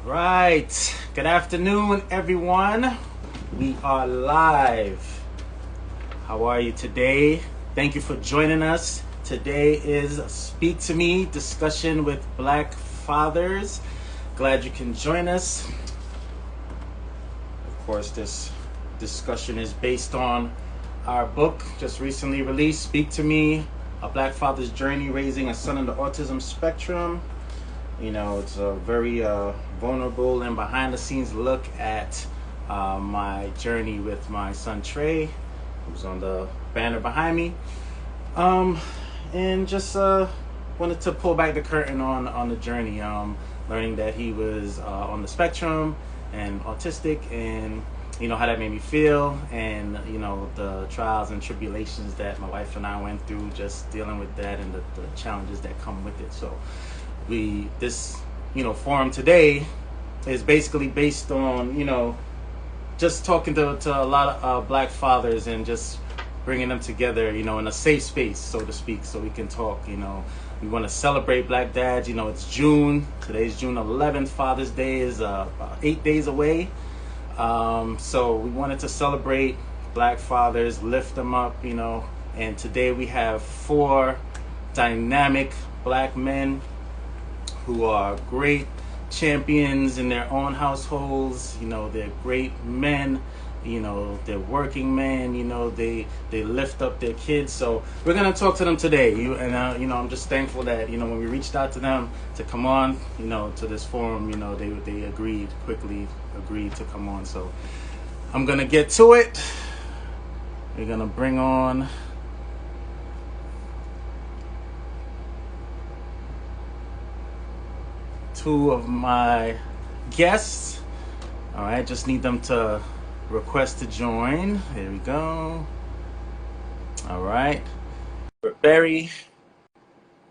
Right. Good afternoon, everyone. We are live. How are you today? Thank you for joining us. Today is Speak to Me discussion with Black fathers. Glad you can join us. Of course, this discussion is based on our book just recently released, Speak to Me, A Black Father's Journey Raising a Son on the Autism Spectrum. You know, it's a very vulnerable and behind-the-scenes look at my journey with my son Trey, who's on the banner behind me. And just wanted to pull back the curtain on the journey, learning that he was on the spectrum and autistic, and you know how that made me feel, and you know the trials and tribulations that my wife and I went through, just dealing with that and the challenges that come with it. So this forum today is basically based on just talking to a lot of Black fathers and just bringing them together in a safe space, so to speak, so we can talk. We want to celebrate Black dads. It's June. Today's June 11th. Father's Day is about 8 days away. So we wanted to celebrate Black fathers, lift them up, and today we have 4 dynamic Black men who are great champions in their own households. They're great men, they're working men, they lift up their kids. So we're going to talk to them today. I'm just thankful that, when we reached out to them to come on, to this forum, they quickly agreed to come on. So I'm going to get to it. We're going to bring on two of my guests. All right, just need them to request to join. There we go. All right, Berry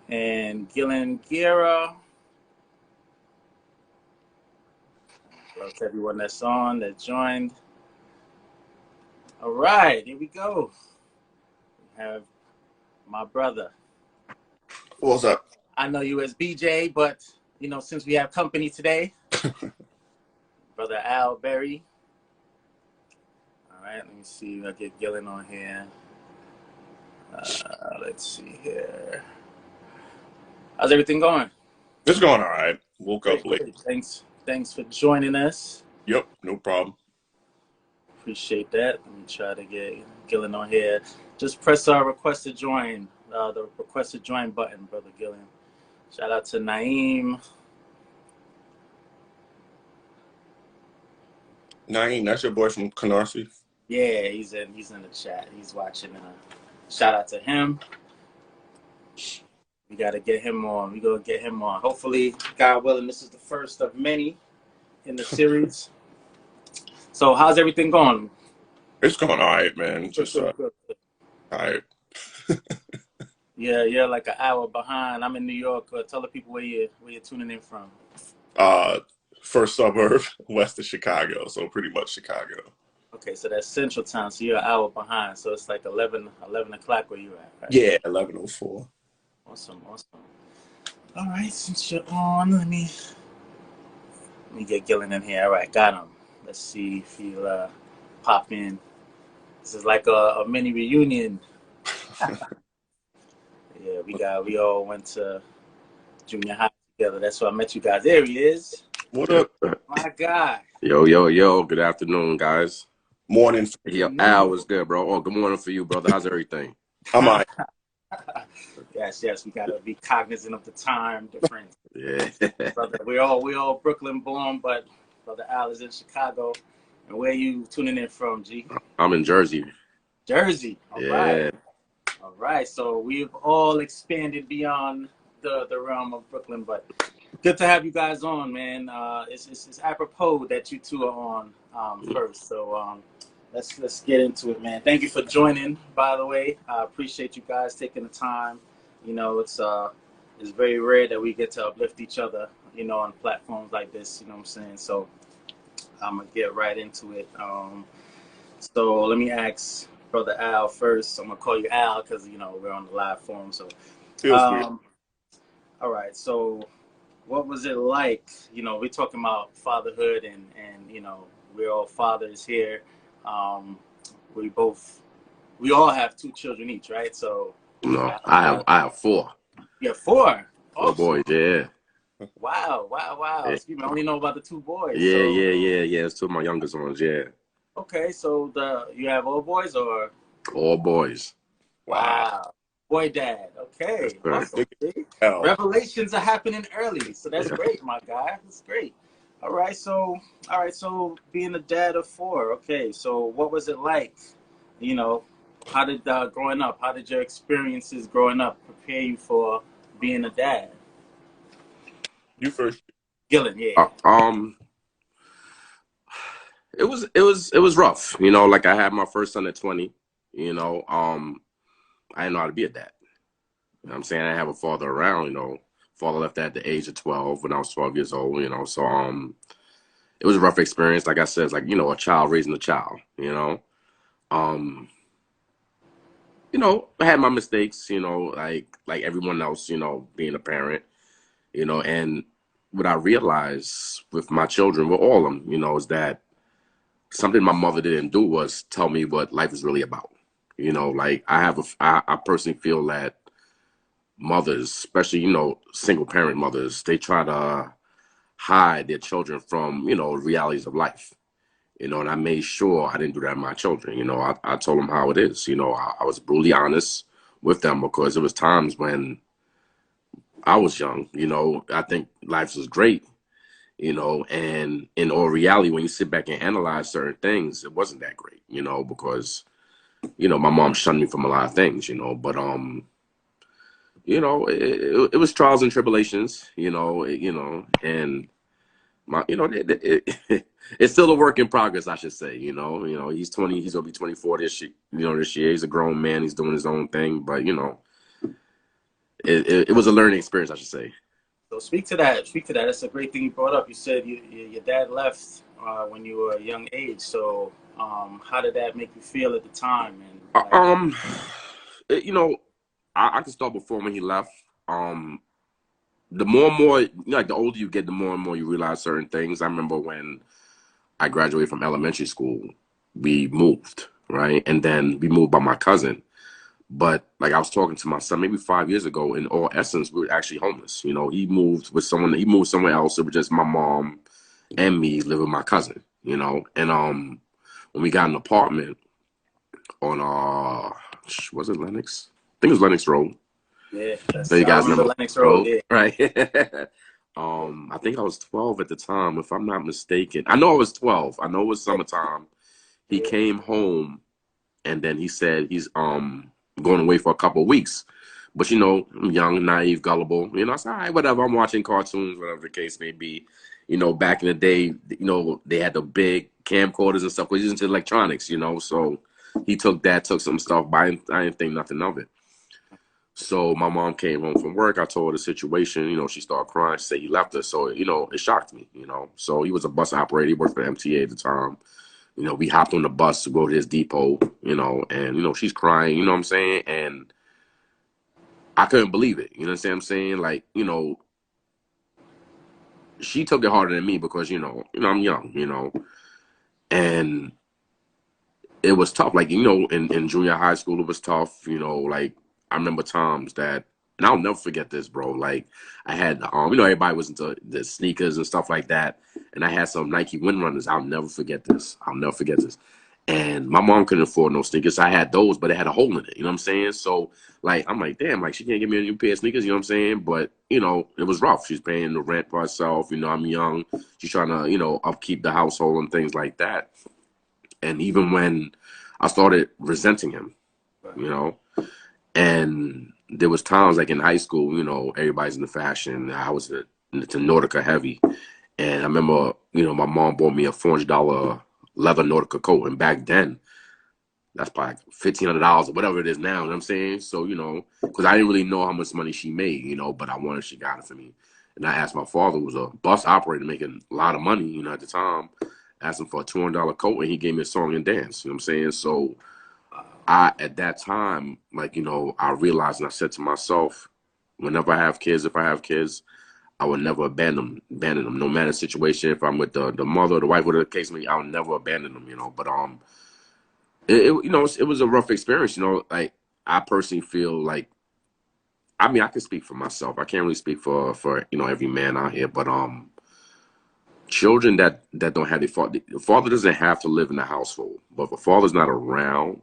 and Gillan Guerra. Hello to everyone that's on, that joined. All right, here we go. We have my brother. What's up? I know you as BJ, but since we have company today, Brother Al Berry. All right, let me see. I'll get Gillan on here. Let's see here. How's everything going? It's going all right. Woke up late. Thanks for joining us. Yep, no problem. Appreciate that. Let me try to get Gillan on here. Just press our request to join, the request to join button, Brother Gillan. Shout out to Naeem. Naeem, that's your boy from Canarsie? Yeah, he's in the chat. He's watching. Shout out to him. We got to get him on. We go get him on. Hopefully, God willing, this is the first of many in the series. So how's everything going? It's going all right, man. Just good. all right. Yeah, you're like an hour behind. I'm in New York. Tell the people where you're tuning in from. First suburb west of Chicago, so pretty much Chicago. Okay, so that's Central Time, so you're an hour behind. So it's like 11 o'clock where you're at, right? Yeah, 11:04. Awesome. All right, since you're on, let me get Gillan in here. All right, got him. Let's see if he'll pop in. This is like a mini reunion. Yeah, we all went to junior high together. That's why I met you guys. There he is. What up? My guy. Yo. Good afternoon, guys. Morning. Yo, Al, was good, bro? Oh, good morning for you, brother. How's everything? I'm all right. Yes. We gotta be cognizant of the time difference. Yeah. Brother, we all Brooklyn born, but Brother Al is in Chicago. And where are you tuning in from, G? I'm in Jersey. Jersey. All Yeah. right. All right. So we've all expanded beyond the realm of Brooklyn, but good to have you guys on, man. It's apropos that you two are on first. So let's get into it, man. Thank you for joining, by the way. I appreciate you guys taking the time. It's very rare that we get to uplift each other, on platforms like this, you know what I'm saying? So I'm gonna get right into it. So let me ask Brother Al first. I'm gonna call you Al because we're on the live forum. So Feels weird. all right, so what was it like? You know, we're talking about fatherhood, and you know, we're all fathers here. Um, we all have 2 children each, right? So No, I have four. you have 4. Four Awesome. boys, yeah. Wow. Yeah, Excuse me, I only know about the 2 boys. yeah, So yeah. It's two of my youngest ones, yeah. okay, so you have all boys, or All boys. Wow. wow, boy dad. Yes, Okay, sir. awesome. See? Hell. Revelations are happening early, so that's Yeah. great, my guy. That's great. All right, so being a dad of 4. Okay, so what was it like? You know, how did growing up? How did your experiences growing up prepare you for being a dad? You first. Gillan, yeah. It was rough. You know, like I had my first son at 20. You know, I didn't know how to be a dad. You know what I'm saying? I didn't have a father around. You know, father left at the age of 12 when I was 12 years old. You know, so it was a rough experience. Like I said, it's like, you know, a child raising a child. Um, I had my mistakes. Like everyone else. Being a parent. And what I realized with my children, with all of them, is that something my mother didn't do was tell me what life is really about. Like I personally feel that mothers, especially, single parent mothers, they try to hide their children from, realities of life. And I made sure I didn't do that to my children. I told them how it is. I was brutally honest with them because there was times when I was young, I think life was great, and in all reality, when you sit back and analyze certain things, it wasn't that great, because, my mom shunned me from a lot of things, but, it was trials and tribulations, and my, it's still a work in progress, I should say, he's 20, he's gonna be 24 this year, he's a grown man, he's doing his own thing, but, it was a learning experience, I should say. So speak to that. Speak to that. That's a great thing you brought up. You said your dad left when you were a young age. So how did that make you feel at the time? And like, You know, I can start before when he left. The more and more, like the older you get, the more and more you realize certain things. I remember when I graduated from elementary school, we moved, right? And then we moved by my cousin. But like I was talking to my son maybe 5 years ago, in all essence, we were actually homeless. He moved with someone, he moved somewhere else. It was just my mom and me living with my cousin, And when we got an apartment on was it Lenox? I think it was Lenox Road. yeah, So you I guys remember remember Lennox Road. Yeah. right? I think I was 12 at the time, if I'm not mistaken. I know I was 12. I know it was summertime. He came home and then he said he's going away for a couple of weeks. But I'm young, naive, gullible. I said, all right, whatever. I'm watching cartoons, whatever the case may be. Back in the day, they had the big camcorders and stuff. We used into electronics, So he took some stuff, but I didn't think nothing of it. So my mom came home from work. I told her the situation. She started crying. She said he left her. So, it shocked me, So he was a bus operator. He worked for MTA at the time. We hopped on the bus to go to his depot, and, she's crying, you know what I'm saying? And I couldn't believe it. You know what I'm saying? Like, she took it harder than me because, I'm young, and it was tough. Like, in junior high school, it was tough, like I remember times that, and I'll never forget this, bro. Like I had, everybody was into the sneakers and stuff like that. And I had some Nike Windrunners. I'll never forget this. And my mom couldn't afford no sneakers. I had those, but it had a hole in it. You know what I'm saying? So like, I'm like, damn, like she can't give me a new pair of sneakers. You know what I'm saying? But, it was rough. She's paying the rent for herself. I'm young. She's trying to, upkeep the household and things like that. And even when I started resenting him, and there was times like in high school, everybody's into fashion. I was into Nautica heavy. And I remember, my mom bought me a $400 leather Nautica coat. And back then, that's probably $1,500 or whatever it is now. You know what I'm saying? So, because I didn't really know how much money she made, but I wanted she got it for me. And I asked my father, who was a bus operator making a lot of money, at the time, asked him for a $200 coat, and he gave me a song and dance. You know what I'm saying? So at that time, like, I realized and I said to myself, whenever I have kids, if I have kids, I would never abandon them, no matter the situation. If I'm with the mother, the wife, whatever the case may be, I'll never abandon them, you know. But you know, it was a rough experience, you know. Like I personally feel like, I mean, I can speak for myself. I can't really speak for you know every man out here, but children that don't have the father doesn't have to live in the household, but if a father's not around,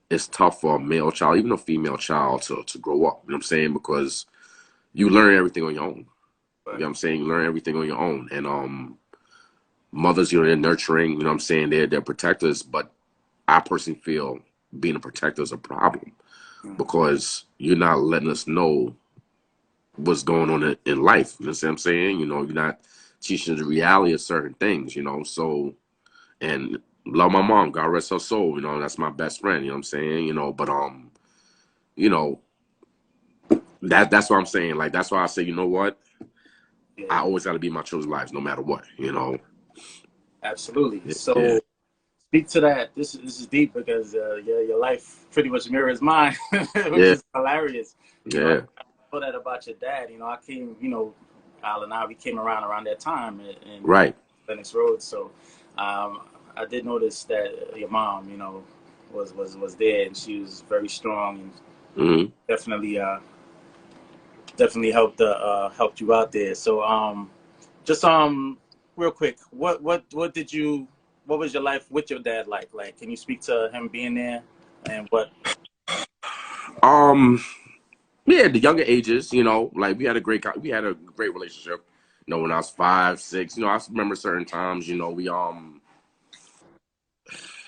it's tough for a male child, even a female child, to grow up. You know what I'm saying? Because you learn everything on your own. You know what I'm saying? You learn everything on your own. And mothers, you know, they're nurturing, you know what I'm saying? They're protectors, but I personally feel being a protector is a problem because you're not letting us know what's going on in life. You know what I'm saying? You know, you're not teaching the reality of certain things, you know. So, and love my mom, God rest her soul, you know, that's my best friend, you know what I'm saying? You know, but you know, that's what I'm saying. Like that's why I say, you know what? I always gotta be in my children's lives no matter what, you know. Absolutely. Yeah. So speak to that. This is deep because your life pretty much mirrors mine, which is hilarious. You know, I know that about your dad. You know, I came, you know, Al and I, we came around that time in Right. Lennox Road. So I did notice that your mom, you know, was there, and she was very strong and definitely helped you out there. So just real quick, what was your life with your dad like? Like, can you speak to him being there and what? Yeah, the younger ages, you know, like we had a great relationship. You know, when I was 5, 6, you know, I remember certain times, you know,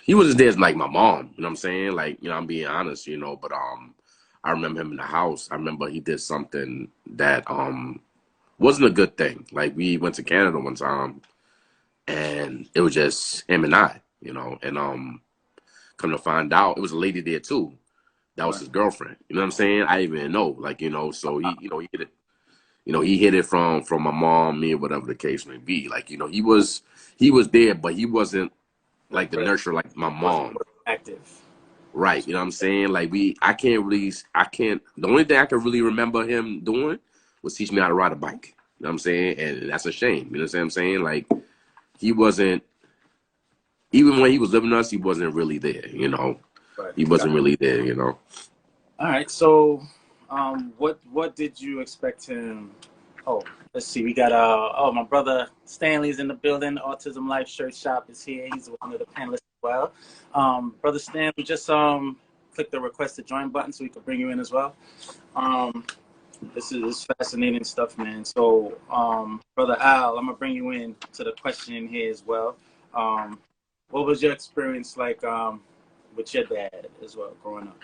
he wasn't there as like my mom, you know what I'm saying? Like, you know, I'm being honest, you know, but I remember him in the house. I remember he did something that wasn't a good thing. Like we went to Canada one time and it was just him and I, you know, and come to find out it was a lady there too. That was his girlfriend. You know what I'm saying? I didn't even know. Like, you know, so he, you know, he hit it. You know, he hit it from my mom, me, or whatever the case may be. Like, you know, he was there, but he wasn't like the nurturer like my mom. Active. Right. You know what I'm saying? Like I can't, the only thing I can really remember him doing was teach me how to ride a bike. You know what I'm saying? And that's a shame. You know what I'm saying? Like he wasn't, even when he was living with us, he wasn't really there, you know? Right. He wasn't really there, you know? All right. So, what did you expect him? Oh, let's see. We got my brother Stanley's in the building. AutismisLife shirt shop is here. He's one of the panelists as well. Brother Stanley, just click the request to join button so we can bring you in as well. This is fascinating stuff, man. So, Brother Al, I'm gonna bring you in to the question here as well. What was your experience like with your dad as well growing up?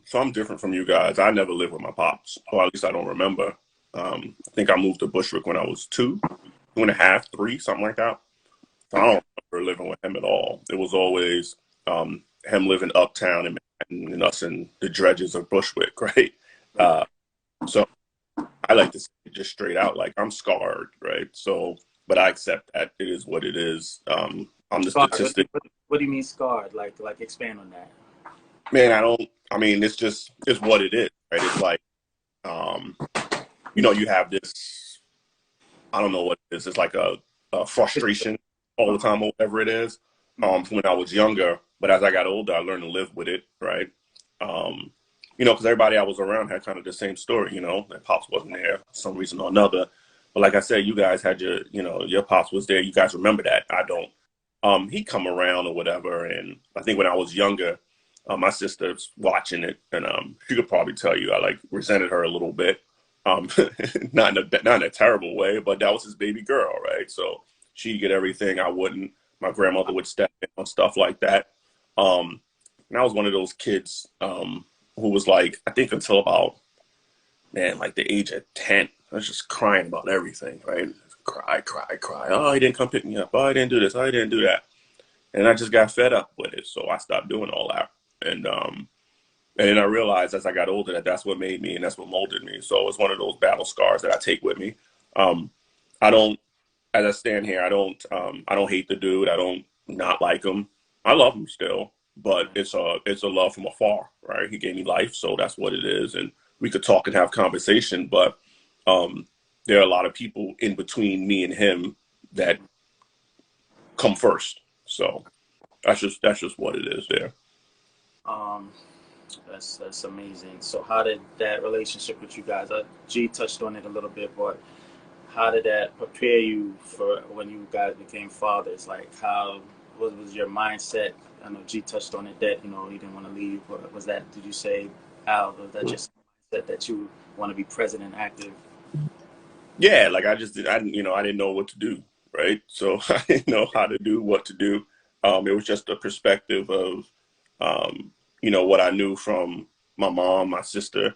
So I'm different from you guys. I never lived with my pops, or at least I don't remember. I think I moved to Bushwick when I was 2.5, 3, something like that. So I don't remember living with him at all. It was always him living uptown in Manhattan and us in the dredges of Bushwick, right? So I like to say it just straight out, like I'm scarred, right? So, but I accept that it is what it is. I'm the Scarred. statistic. What do you mean scarred? Like expand on that. Man, I mean, it's what it is, right? It's like, you know, you have this, I don't know what it is. It's like a frustration all the time or whatever it is, from when I was younger. But as I got older, I learned to live with it, right? You know, because everybody I was around had kind of the same story, you know, that pops wasn't there for some reason or another. But like I said, you guys had your pops was there. You guys remember that. I don't. He'd come around or whatever. And I think when I was younger, my sister's watching it, and she could probably tell you I like resented her a little bit, not in a terrible way, but that was his baby girl, right? So she'd get everything I wouldn't. My grandmother would step in on stuff like that, and I was one of those kids who was like, I think until about like the age of 10, I was just crying about everything, right? Cry, cry, cry. Oh, he didn't come pick me up. Oh, I didn't do this. Oh, I didn't do that. And I just got fed up with it, so I stopped doing all that. And then I realized as I got older that that's what made me and that's what molded me. So it's one of those battle scars that I take with me. I don't, as I stand here, I don't hate the dude. I don't not like him. I love him still, but it's a love from afar, right? He gave me life, so that's what it is. And we could talk and have conversation, but there are a lot of people in between me and him that come first. So that's just what it is there. That's amazing. So how did that relationship with you guys? G touched on it a little bit, but how did that prepare you for when you guys became fathers? Like, what was your mindset? I know G touched on it that, you know, you didn't want to leave, but was that, did you say, Al, was that just mindset that you want to be present and active? Yeah, like I didn't know what to do, right? So I didn't know how to do what to do. It was just a perspective of, what I knew from my mom, my sister,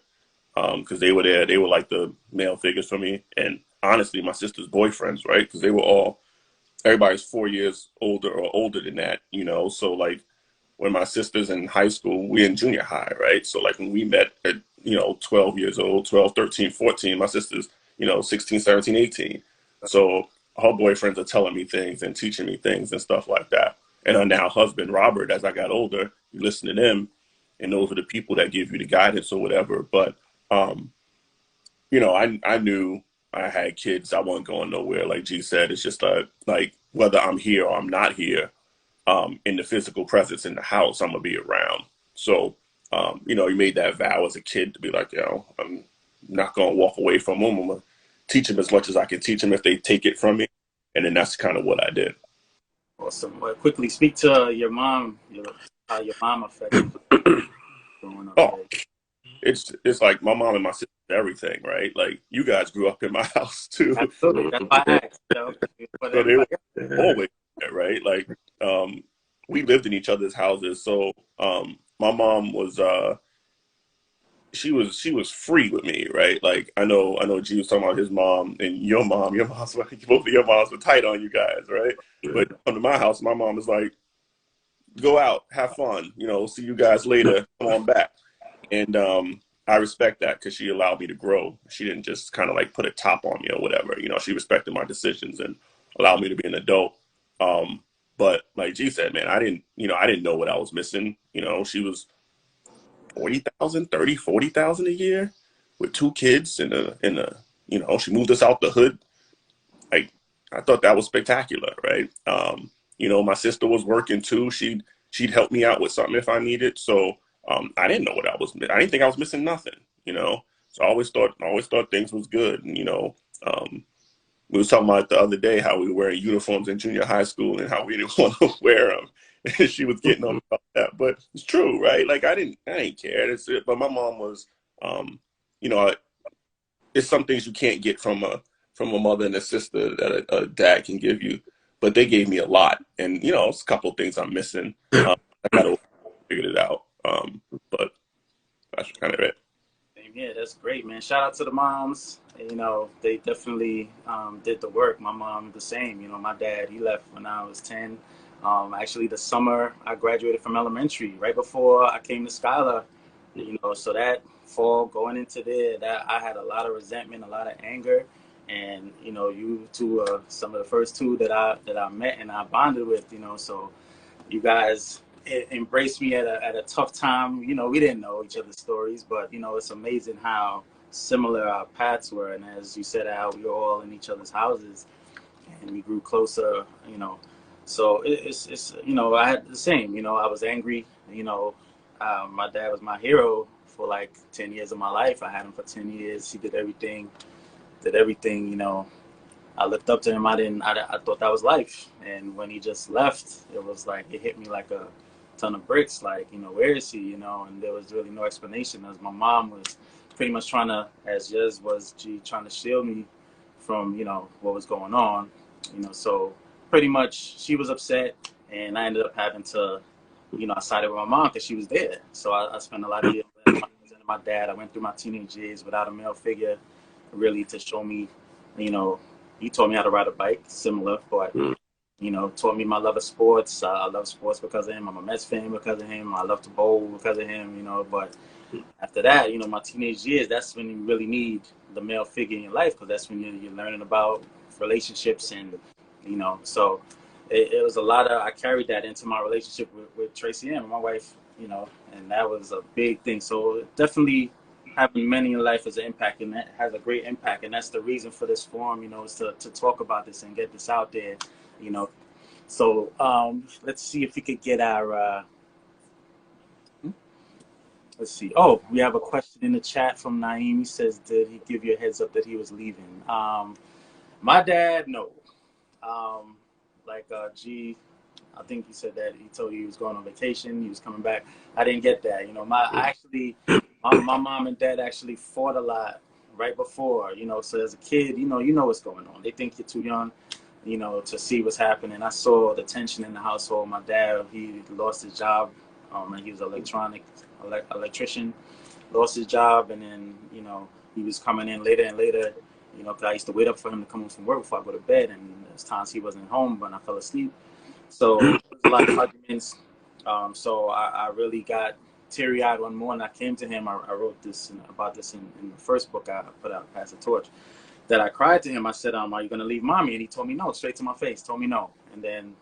because they were there. They were like the male figures for me. And honestly, my sister's boyfriends, right? Because everybody's 4 years older or older than that, So like when my sister's in high school, we're in junior high, right? So like when we met at, 12 years old, 12, 13, 14, my sister's, 16, 17, 18. So her boyfriends are telling me things and teaching me things and stuff like that. And her now husband, Robert, as I got older, you listen to them, and those are the people that give you the guidance or whatever. But, I knew I had kids. I wasn't going nowhere. Like G said, it's just like whether I'm here or I'm not here, in the physical presence in the house, I'm going to be around. So, you made that vow as a kid to be like, I'm not going to walk away from them. I'm going to teach them as much as I can teach them if they take it from me. And then that's kind of what I did. Awesome. Well, quickly speak to your mom, how your mom affected growing up. Oh, it's like my mom and my sister, everything, right? Like you guys grew up in my house too. Absolutely. That's why I asked. So they were always there, right? Like we lived in each other's houses. So my mom was she was free with me, right? Like I know G was talking about his mom and your mom's both of your moms were tight on you guys, right? But come to my house, my mom is like, go out, have fun, see you guys later, come on back. And I respect that because she allowed me to grow. She didn't just kind of like put a top on me or whatever. She respected my decisions and allowed me to be an adult. But like G said, man, I didn't know what I was missing. She was 40,000 a year with 2 kids she moved us out the hood. Like I thought that was spectacular, right? My sister was working too. She'd help me out with something if I needed. So I didn't know what I didn't think I was missing nothing, So I always thought things was good. And, we was talking about the other day how we were wearing uniforms in junior high school and how we didn't want to wear them. And she was getting on about that, but it's true, right? Like I didn't care. That's it. But my mom was, it's some things you can't get from a mother and a sister that a dad can give you, but they gave me a lot. And it's a couple of things I'm missing. I gotta figure it out. But that's kind of it. Yeah, that's great, man. Shout out to the moms. They definitely did the work. My mom, the same. My dad, he left when I was 10. Actually, the summer I graduated from elementary, right before I came to Schuyler. So that fall going into there, that I had a lot of resentment, a lot of anger, and you two are some of the first two that I met and I bonded with. So you guys embraced me at a tough time. We didn't know each other's stories, but it's amazing how similar our paths were. And as you said, Al, we were all in each other's houses, and we grew closer. So it's I had the same. I was angry. My dad was my hero for like 10 years of my life. I had him for 10 years. He did everything. I looked up to him. I thought that was life. And when he just left, it was like, it hit me like a ton of bricks. Like, where is he? And there was really no explanation, as my mom was pretty much trying to, as Jez was, trying to shield me from, what was going on. So pretty much she was upset, and I ended up having to, I sided with my mom because she was there. So I spent a lot of years with my dad. I went through my teenage years without a male figure really to show me, he taught me how to ride a bike, similar, but, taught me my love of sports. I love sports because of him. I'm a Mets fan because of him. I love to bowl because of him, but after that, my teenage years, that's when you really need the male figure in your life, because that's when you're learning about relationships and, so it was a lot of, I carried that into my relationship with Tracy and my wife, and that was a big thing. So definitely having men in your life has an impact, and that has a great impact, and that's the reason for this forum, is to talk about this and get this out there, you know. So let's see if we could get our let's see. Oh, we have a question in the chat from Naeem. He says, did he give you a heads up that he was leaving? My dad, no. G, I think he said that he told you he was going on vacation, he was coming back. I didn't get that. My mom and dad actually fought a lot right before, so as a kid, you know what's going on. They think you're too young, to see what's happening. I saw the tension in the household. My dad, he lost his job, and he was an electrician, lost his job, and then, he was coming in later and later, because I used to wait up for him to come home from work before I go to bed, and there's times he wasn't home when I fell asleep. So there was a lot of arguments. So I really got teary-eyed one morning. I came to him. I wrote about this in the first book I put out, Pass the Torch, that I cried to him. I said, are you going to leave mommy? And he told me no, straight to my face, told me no. And then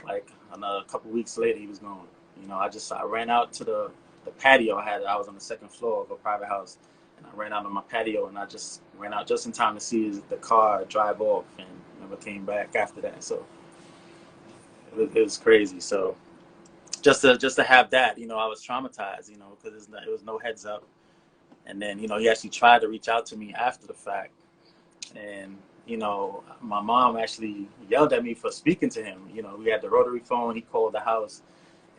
a couple weeks later, he was gone. I ran out to the patio. I was on the second floor of a private house. And I ran out on my patio, and I just ran out just in time to see the car drive off, and never came back after that. So it was crazy. So just to have that, I was traumatized, because it was no heads up. And then, he actually tried to reach out to me after the fact. And, my mom actually yelled at me for speaking to him. We had the rotary phone. He called the house,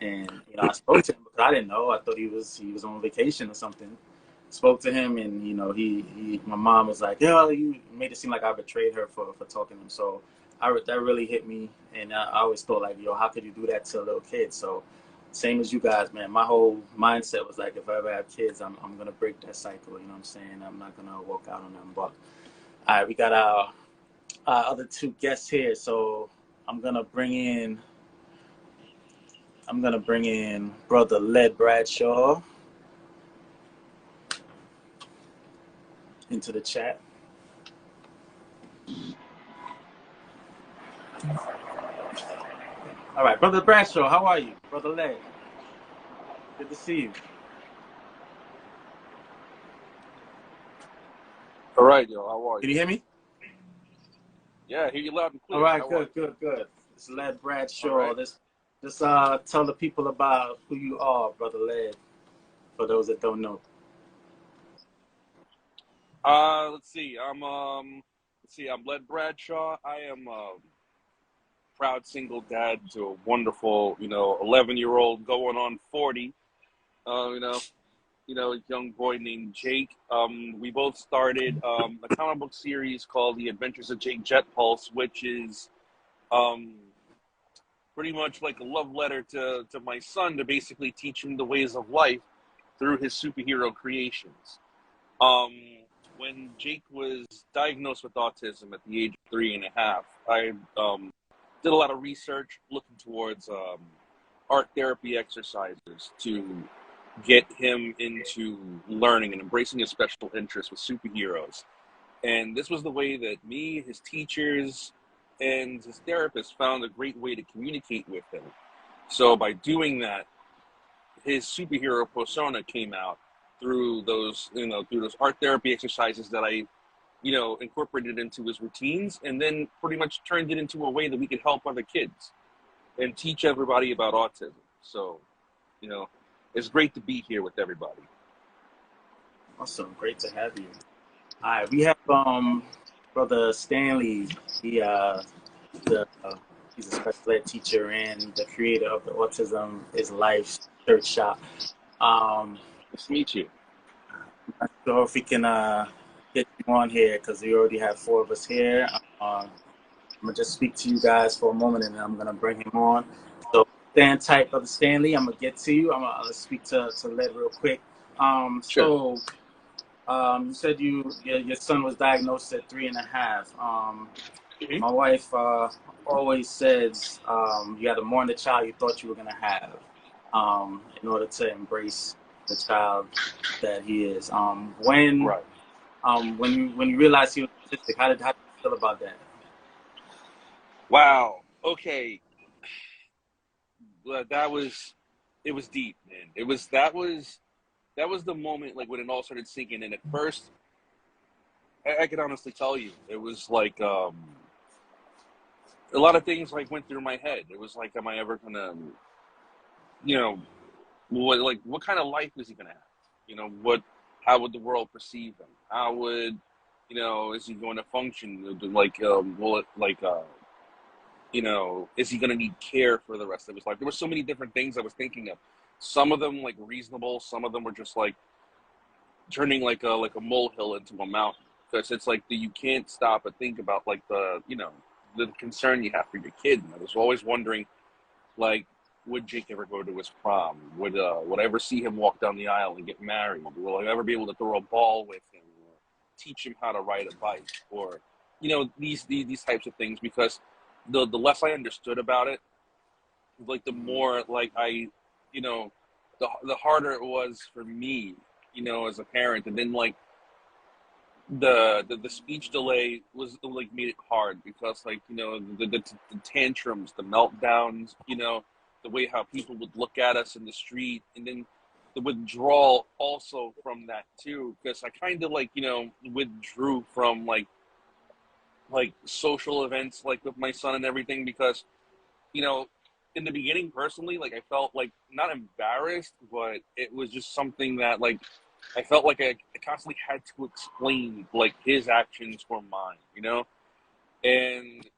and, I spoke to him because I didn't know. I thought he was on vacation or something. Spoke to him, and my mom was like, "Yeah, you made it seem like I betrayed her for talking to him." So that really hit me, and I always thought like, "Yo, how could you do that to a little kid?" So same as you guys, man. My whole mindset was like, if I ever have kids, I'm gonna break that cycle. You know what I'm saying? I'm not gonna walk out on them. But all right, we got our other two guests here, so I'm gonna bring in Brother Led Bradshaw into the chat. All right, Brother Bradshaw, how are you? Brother Led, good to see you. All right, yo, how are you? Can you hear me? Yeah, I hear you loud and clear. All right, good. This is Led Bradshaw. Right. Just tell the people about who you are, Brother Led, for those that don't know. Let's see. I'm Led Bradshaw. I am a proud single dad to a wonderful, 11-year-old going on 40. Young boy named Jake. We both started a comic book series called The Adventures of Jake Jetpulse, which is pretty much like a love letter to my son to basically teach him the ways of life through his superhero creations. When Jake was diagnosed with autism at the age of 3.5, I did a lot of research looking towards art therapy exercises to get him into learning and embracing his special interests with superheroes. And this was the way that me, his teachers, and his therapist found a great way to communicate with him. So by doing that, his superhero persona came out through those art therapy exercises that I, incorporated into his routines, and then pretty much turned it into a way that we could help other kids and teach everybody about autism. So, it's great to be here with everybody. Awesome, great to have you. All right, we have Brother Stanley. He's a special ed teacher and the creator of the AutismisLife T-shirt. Nice to meet you. I'm not sure if we can get you on here because we already have 4 of us here. I'm gonna just speak to you guys for a moment, and then I'm gonna bring him on. So stand tight, Brother Stanley. I'm gonna get to you. I'm gonna speak to Led real quick. Sure. So you said your son was diagnosed at 3.5. My wife always says you got to mourn the child you thought you were gonna have in order to embrace the child that he is. When you realized he was autistic, how did you feel about that? Wow. Okay. It was deep, man. That that was the moment, like, when it all started sinking in. At first, I can honestly tell you, it was like, a lot of things, like, went through my head. It was like, am I ever gonna, you know, what kind of life is he gonna have? You know, how would the world perceive him? How would, is he going to function? Like, is he going to need care for the rest of his life? There were so many different things I was thinking of. Some of them, like, reasonable. Some of them were just like turning like a molehill into a mountain. Because it's like you can't stop and think about, like, the concern you have for your kid. And I was always wondering, like, would Jake ever go to his prom? Would I ever see him walk down the aisle and get married? Will I ever be able to throw a ball with him, or teach him how to ride a bike, or these types of things? Because the less I understood about it, like, the more, like, the harder it was for me, as a parent. And then, like, the speech delay was, like, made it hard, because, like, the tantrums, the meltdowns, the way how people would look at us in the street, and then the withdrawal also from that too, because I kind of, like, withdrew from like social events, like, with my son and everything, because in the beginning, personally, like, I felt, like, not embarrassed, but it was just something that, like, I felt like I constantly had to explain, like, his actions for mine, and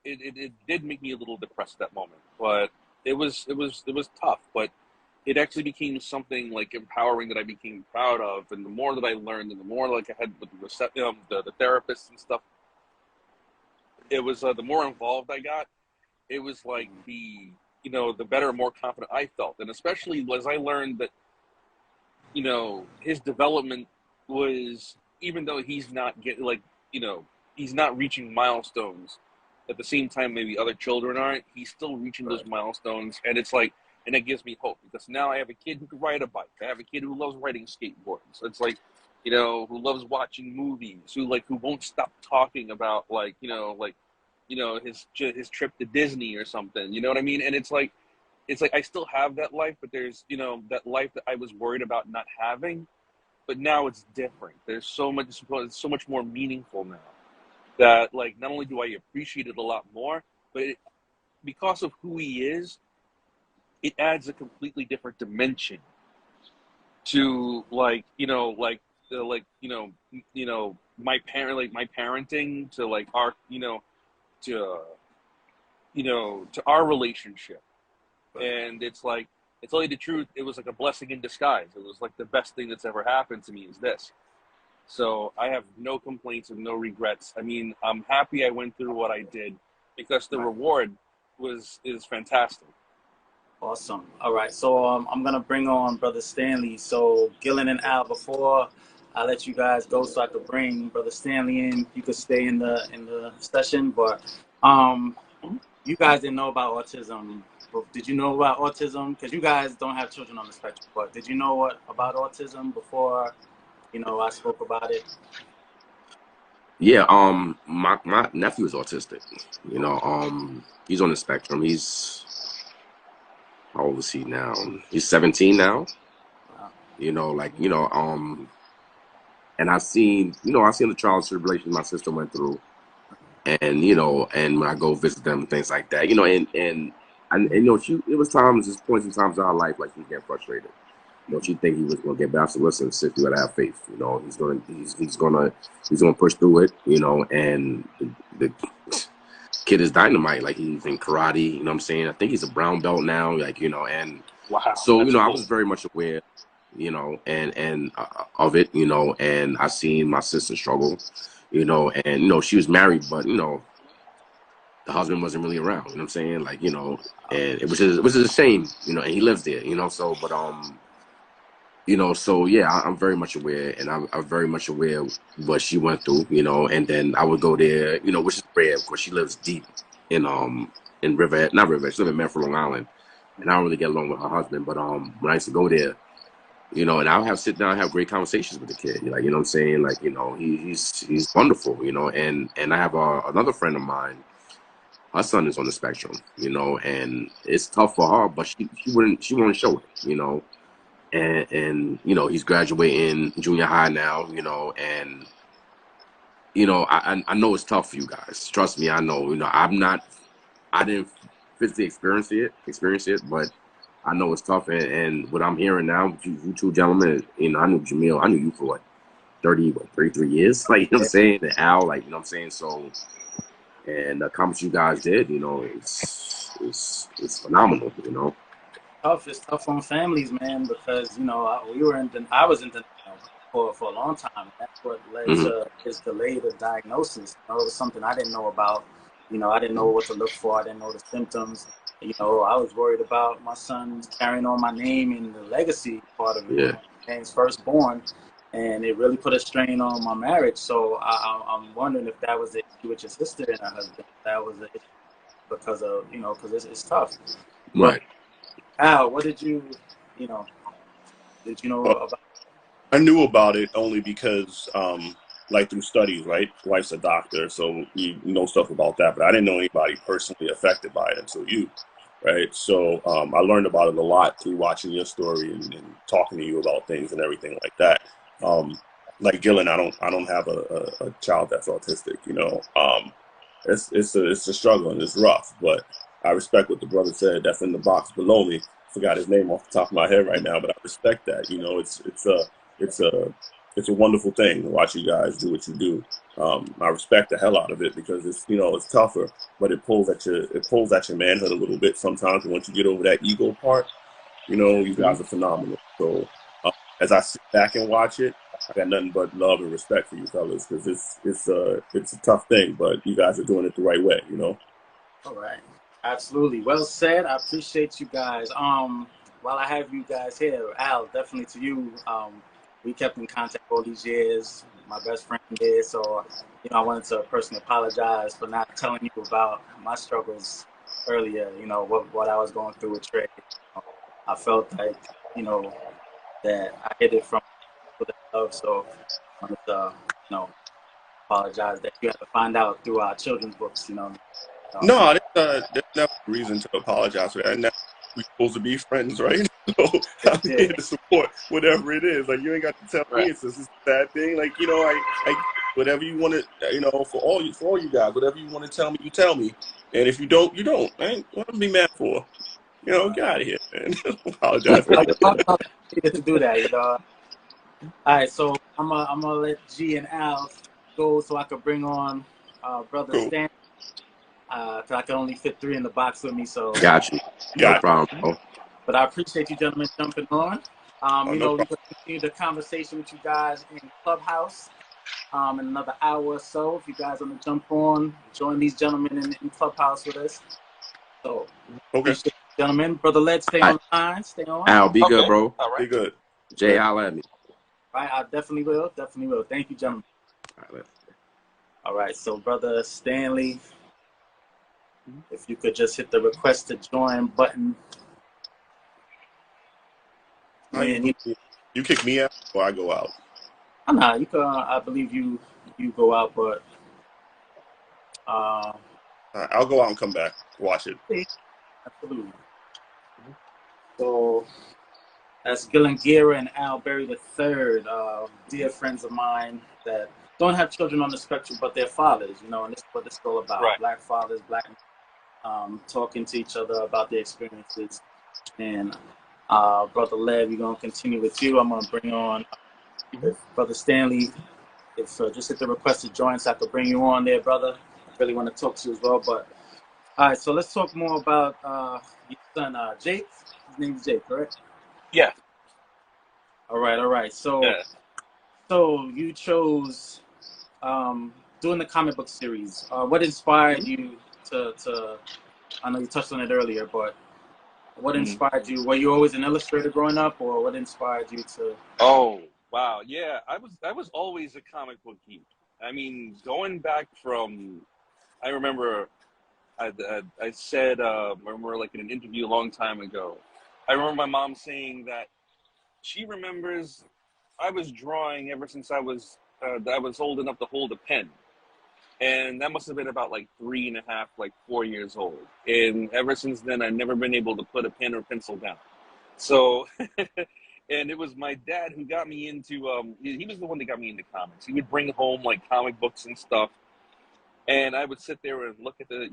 it did make me a little depressed at that moment, but it was tough. But it actually became something, like, empowering that I became proud of. And the more that I learned, and the more, like, I had with the therapists and stuff, it was the more involved I got. It was like the better, more confident I felt. And especially as I learned that his development was, even though he's not getting, he's not reaching milestones at the same time maybe other children aren't, he's still reaching those milestones. And it's like, and it gives me hope, because now I have a kid who can ride a bike. I have a kid who loves riding skateboards. It's like, who loves watching movies, who won't stop talking about, his trip to Disney or something. You know what I mean? And it's like I still have that life, but there's, that life that I was worried about not having, but now it's different. There's so much more meaningful now, that, like, not only do I appreciate it a lot more, but because of who he is, it adds a completely different dimension to, my parenting, to, like, our, to our relationship. And it's like, to tell you the truth, it was like a blessing in disguise. It was like the best thing that's ever happened to me is this. So I have no complaints and no regrets. I mean, I'm happy I went through what I did, because the reward is fantastic. Awesome. All right. So I'm gonna bring on Brother Stanley. So Gillan and Al, before I let you guys go, so I could bring Brother Stanley in, you could stay in the session. But you guys didn't know about autism. But did you know about autism? Because you guys don't have children on the spectrum. But did you know about autism before I spoke about it? Yeah, my nephew is autistic. He's on the spectrum. How old is he now? He's 17 now. Wow. And I've seen the trials and tribulations my sister went through, and and when I go visit them and things like that, it was points in times in our life, like, she was getting frustrated. She think he was gonna get better. So listen, sis, you gotta have faith. He's gonna push through it. And the kid is dynamite. Like, he's in karate. You know what I'm saying? I think he's a brown belt now. Like, and wow. So I was very much aware, and of it. And I seen my sister struggle. And she was married, but the husband wasn't really around. You know what I'm saying? Like, and which is a shame. And he lives there. So but so yeah, I'm very much aware, and I'm very much aware what she went through, and then I would go there, which is rare. Of course, she lives deep in Riverhead, not Riverhead, she lives in Medford, Long Island, and I don't really get along with her husband, but when I used to go there, and I would sit down and have great conversations with the kid, like, you know what I'm saying, like, he's wonderful, and I have another friend of mine, her son is on the spectrum, and it's tough for her, but she won't show it, and you know, he's graduating junior high now, you know, and you know, I know it's tough for you guys. Trust me, I know. You know, I didn't physically experience it, but I know it's tough. And what I'm hearing now, you two gentlemen, you know, I knew Jamil, I knew you for what, 33 years? Like, you know what I'm saying? And Al, like, you know what I'm saying? So, and the comments you guys did, you know, it's phenomenal, you know? It's tough on families, man, because, you know, I was in denial for a long time. That's what led to his delayed diagnosis. You know, it was something I didn't know about. You know, I didn't know what to look for. I didn't know the symptoms. You know, I was worried about my son carrying on my name and the legacy part of it. Yeah. Man's firstborn, and it really put a strain on my marriage. So I'm wondering if that was the issue with your sister and her husband. That was the issue because of, you know, because it's tough. Right. But, Al, what did you know about? I knew about it only because, like through studies, right? Wife's a doctor, so you know stuff about that. But I didn't know anybody personally affected by it until you, right? So I learned about it a lot through watching your story and talking to you about things and everything like that. Like Gillan, I don't have a child that's autistic. You know, it's a struggle and it's rough. But I respect what the brother said. That's in the box below me. Forgot his name off the top of my head right now, but I respect that. You know, it's a wonderful thing to watch you guys do what you do. I respect the hell out of it because it's, you know, it's tougher, but it pulls at your manhood a little bit sometimes. And once you get over that ego part, you know, you guys are phenomenal. So as I sit back and watch it, I got nothing but love and respect for you fellas because it's a tough thing, but you guys are doing it the right way, you know. All right, absolutely. Well said. I appreciate you guys. While I have you guys here, Al, definitely to you. We kept in contact all these years. My best friend did, so you know I wanted to personally apologize for not telling you about my struggles earlier. You know what I was going through with Trey. I felt like, you know, that I hid it from people that love, so I wanted to, you know, apologize that you had to find out through our children's books. You know. No, there's never a reason to apologize for that. And that's we're supposed to be friends, right? So I'm here to support whatever it is. Like, you ain't got to tell me it's a bad thing. Like, you know, I whatever you want to, you know, for all you guys, whatever you want to tell me, you tell me. And if you don't, you don't. I ain't what to be mad for. You know, get out of here, man. Apologize for that. You get to do that, you know. All right, so I'm gonna let G and Al go so I could bring on brother Cool. Stan. Cause I can only fit 3 in the box with me, so Got you. No problem, bro. But I appreciate you gentlemen jumping on. You know, we could continue the conversation with you guys in Clubhouse in another hour or so. If you guys want to jump on, join these gentlemen in Clubhouse with us. So, gentlemen, brother, let's stay on the line. Stay on. Al, be good, bro. All right. Be good. Jay, holla at me. All right, I definitely will. Definitely will. Thank you, gentlemen. All right, so brother Stanley, if you could just hit the request to join button. You kick me out or I go out? Nah, you can. I believe you go out, but I'll go out and come back. Watch it. Absolutely. So that's Gillan Guerra and Al Berry III, dear friends of mine that don't have children on the spectrum, but they're fathers, you know, and this is what it's all about. Right. Black fathers, black talking to each other about their experiences. And Brother Lev, we're going to continue with you. I'm going to bring on Brother Stanley. If just hit the request to join so I could bring you on there, brother. I really want to talk to you as well. But all right, so let's talk more about your son, Jake. His name is Jake, correct? Yeah. All right. So, so you chose doing the comic book series. What inspired you to? I know you touched on it earlier, but what inspired you? Were you always an illustrator growing up, or what inspired you to? Oh, wow. Yeah, I was always a comic book geek. I mean, going back from, I remember I said, I remember like in an interview a long time ago, I remember my mom saying that she remembers I was drawing ever since I was old enough to hold a pen. And that must have been about like 3.5, like 4 years old. And ever since then, I've never been able to put a pen or pencil down. So And it was my dad who got me into, he was the one that got me into comics. He would bring home like comic books and stuff. And I would sit there and look at the,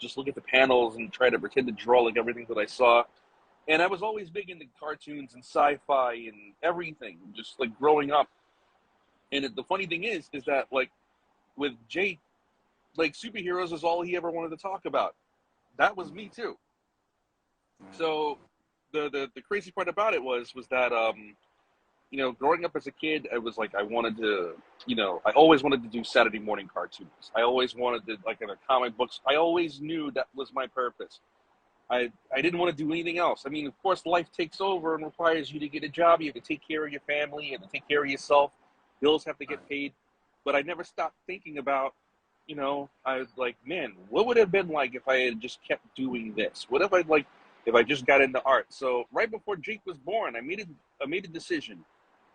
just look at the panels and try to pretend to draw like everything that I saw. And I was always big into cartoons and sci-fi and everything, just like growing up. And the funny thing is that like with Jake, like superheroes is all he ever wanted to talk about. That was me too. So the crazy part about it was that growing up as a kid, I was like I wanted to, I always wanted to do Saturday morning cartoons. I always wanted to, like, in the comic books. I always knew that was my purpose. I didn't want to do anything else. I mean, of course, life takes over and requires you to get a job. You have to take care of your family. You have to take care of yourself. Bills have to get paid. But I never stopped thinking about, I was like, man, what would it have been like if I had just kept doing this? What if if I just got into art? So right before Jake was born, I made a decision.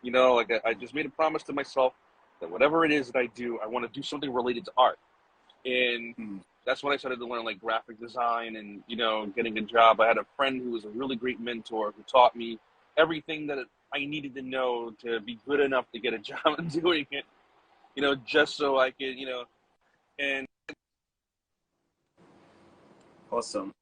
I just made a promise to myself that whatever it is that I do, I want to do something related to art. And that's when I started to learn like graphic design and, getting a job. I had a friend who was a really great mentor who taught me everything that I needed to know to be good enough to get a job in doing it, just so I could, and. Awesome.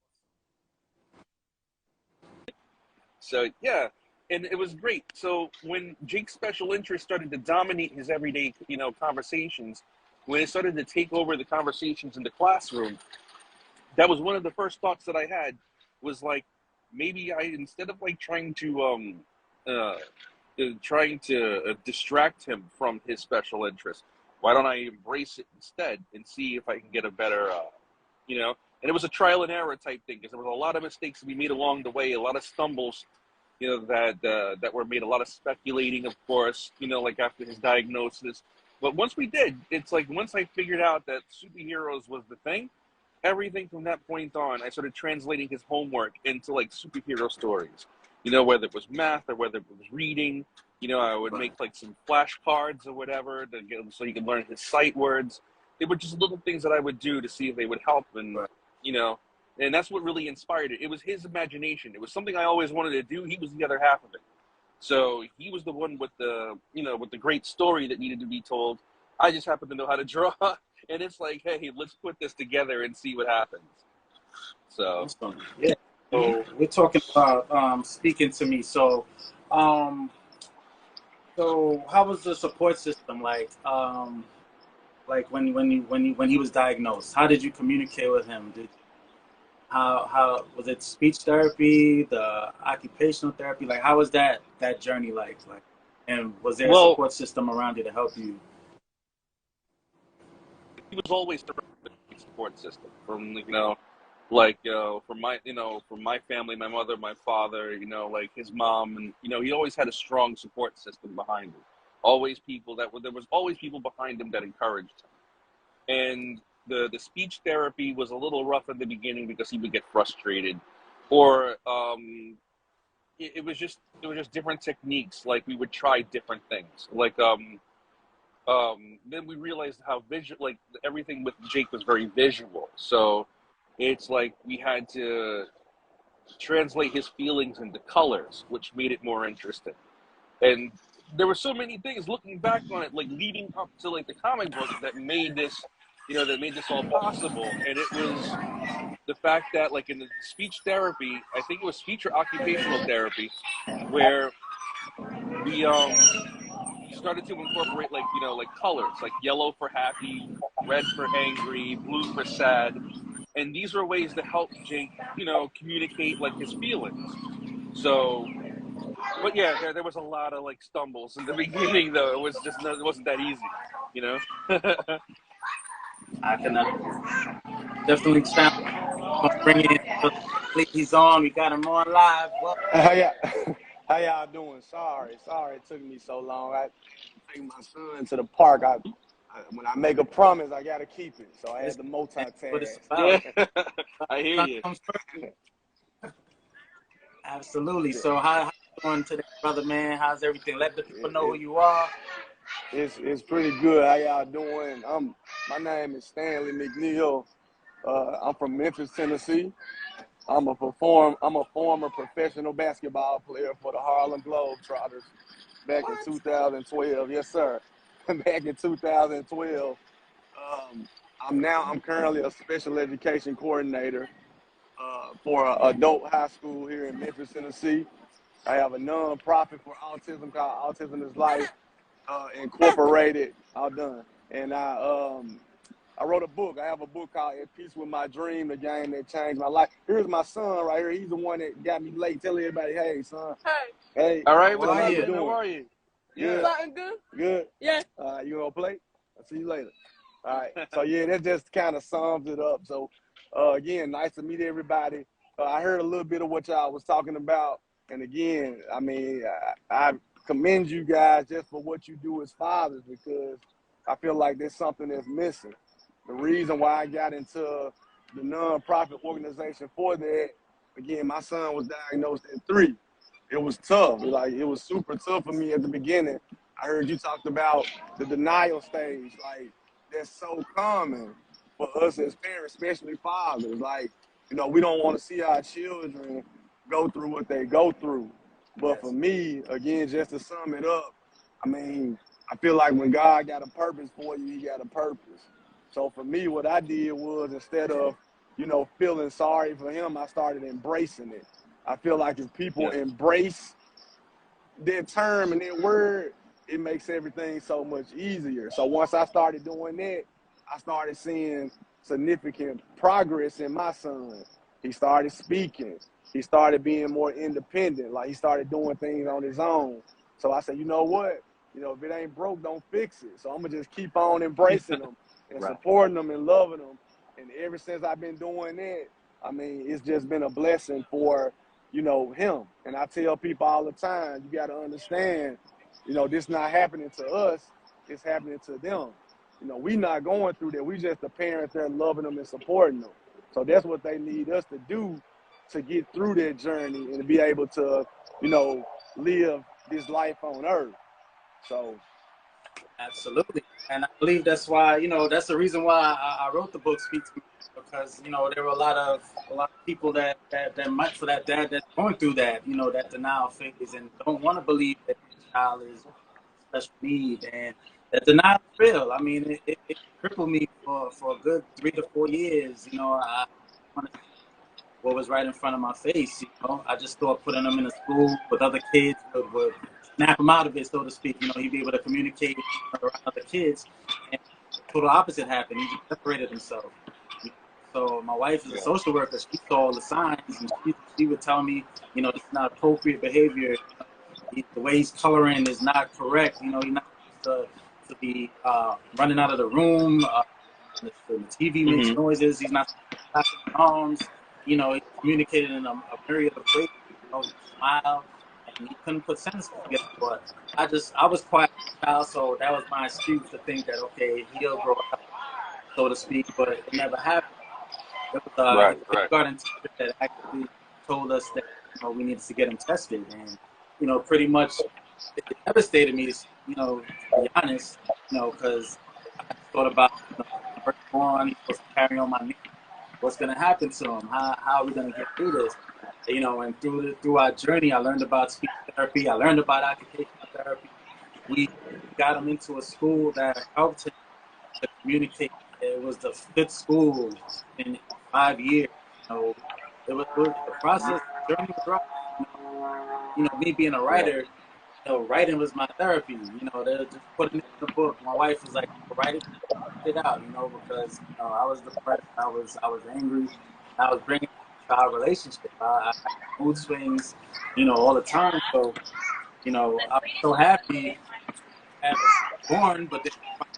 So, yeah. And it was great. So when Jake's special interest started to dominate his everyday, conversations, when it started to take over the conversations in the classroom, that was one of the first thoughts that I had was like, maybe instead of like trying to distract him from his special interest, why don't I embrace it instead and see if I can get a better, and it was a trial and error type thing because there was a lot of mistakes that we made along the way, a lot of stumbles, that were made, a lot of speculating, of course, like after his diagnosis. But once we did, it's like once I figured out that superheroes was the thing, everything from that point on, I started translating his homework into like superhero stories, whether it was math or whether it was reading. I would make like some flashcards or whatever so he could learn his sight words. They were just little things that I would do to see if they would help. And, and that's what really inspired it. It was his imagination. It was something I always wanted to do. He was the other half of it. So he was the one with the, with the great story that needed to be told. I just happen to know how to draw. And it's like, hey, let's put this together and see what happens. So, yeah. So we're talking about speaking to me. So, so how was the support system like when he was diagnosed? How did you communicate with him? How was it? Speech therapy, the occupational therapy? Like, how was that journey like? And was there a support system around you to help you? He was always the support system from from my family, my mother, my father, like his mom, and he always had a strong support system behind him. There was always people behind him that encouraged him. And the speech therapy was a little rough in the beginning because he would get frustrated, or it was just different techniques. Like we would try different things. Like then we realized how everything with Jake was very visual. So it's like we had to translate his feelings into colors, which made it more interesting. And there were so many things looking back on it, like leading up to like the comic book that made this, all possible. And it was the fact that like in the speech therapy, I think it was speech or occupational therapy, where we started to incorporate like colors, like yellow for happy, red for angry, blue for sad. And these are ways to help Jake, communicate like his feelings. So, but yeah, there was a lot of like stumbles in the beginning, though. It wasn't that easy, I can definitely stand. Bring in. He's on. We got him on live. Well, how y'all doing? Sorry it took me so long. I take my son to the park. When I make a promise, I gotta keep it. So I had to multitask. Yeah. I hear you. Absolutely. So how you doing today, brother, man? How's everything? Let the people know who you are. It's pretty good. How y'all doing? My name is Stanley McNeil. I'm from Memphis, Tennessee. I'm a former professional basketball player for the Harlem Globetrotters back in 2012. Yes, sir. Back in 2012. I'm currently a special education coordinator for an adult high school here in Memphis, Tennessee. I have a nonprofit for autism called AutismisLife Incorporated. All done. And I wrote a book. I have a book called "At Peace with My Dream," the game that changed my life. Here's my son right here. He's the one that got me late. Tell everybody, hey, son. Hey. All right, How what's you up, doing? how are you? Good. Yeah. Good? Yeah. You gonna play? I'll see you later. All right. So, yeah, that just kind of sums it up. So, again, nice to meet everybody. I heard a little bit of what y'all was talking about. And, again, I mean, I commend you guys just for what you do as fathers, because I feel like there's something that's missing. The reason why I got into the nonprofit organization for that, again, my son was diagnosed at 3. It was tough. Like, it was super tough for me at the beginning. I heard you talked about the denial stage. Like, that's so common for us as parents, especially fathers. Like, you know, we don't want to see our children go through what they go through. But for me, again, just to sum it up, I mean, I feel like when God got a purpose for you, he got a purpose. So for me, what I did was, instead of, you know, feeling sorry for him, I started embracing it. I feel like if people embrace their term and their word, it makes everything so much easier. So once I started doing that, I started seeing significant progress in my son. He started speaking. He started being more independent. Like, he started doing things on his own. So I said, you know what? You know, if it ain't broke, don't fix it. So I'm going to just keep on embracing them and supporting them and loving them. And ever since I've been doing that, I mean, it's just been a blessing for, you know, him. And I tell people all the time, you got to understand, you know, this not happening to us, it's happening to them. You know, we not going through that. We just the parents there loving them and supporting them. So that's what they need us to do to get through their journey and to be able to, you know, live this life on earth. So. Absolutely. And I believe that's why, you know, that's the reason why I wrote the book, Speak to Me, because, you know, there were a lot of people that might, for that dad that's going through that, you know, that denial phase and don't want to believe that the child is special need, and that denial is real. I mean, it crippled me for a good 3 to 4 years. You know, I wanted to see what was right in front of my face. You know, I just thought putting them in a school with other kids would snap him out of it, so to speak. You know, he'd be able to communicate around other kids. And the total opposite happened. He just separated himself. So my wife is a social worker. She saw all the signs, and she would tell me, you know, this is not appropriate behavior. The way he's coloring is not correct. You know, he's not supposed to be running out of the room. The TV makes noises. He's not clapping his arms. You know, he communicated in a myriad of ways. You know, he smiled, and he couldn't put sentences together. But I was quiet as a child, so that was my excuse to think that, okay, he'll grow up, so to speak. But it never happened. It was a kindergarten teacher that actually told us that, you know, we needed to get him tested, and, you know, pretty much it devastated me, you know, to be honest, you know, because I thought about, you know, first born, he's supposed to carry on my name. What's going to happen to him? How are we going to get through this? You know, and through our journey, I learned about speech therapy. I learned about occupational therapy. We got him into a school that helped him to communicate. It was the 5th school in 5 years. You know, it was the process. The journey was rough. You know, me being a writer, you know, writing was my therapy. You know, they're just putting it in the book. My wife was like, write it out, you know, because, you know, I was depressed. I was angry. I was bringing to our relationship. I had mood swings, you know, all the time. So, you know, I was so happy I was born, but then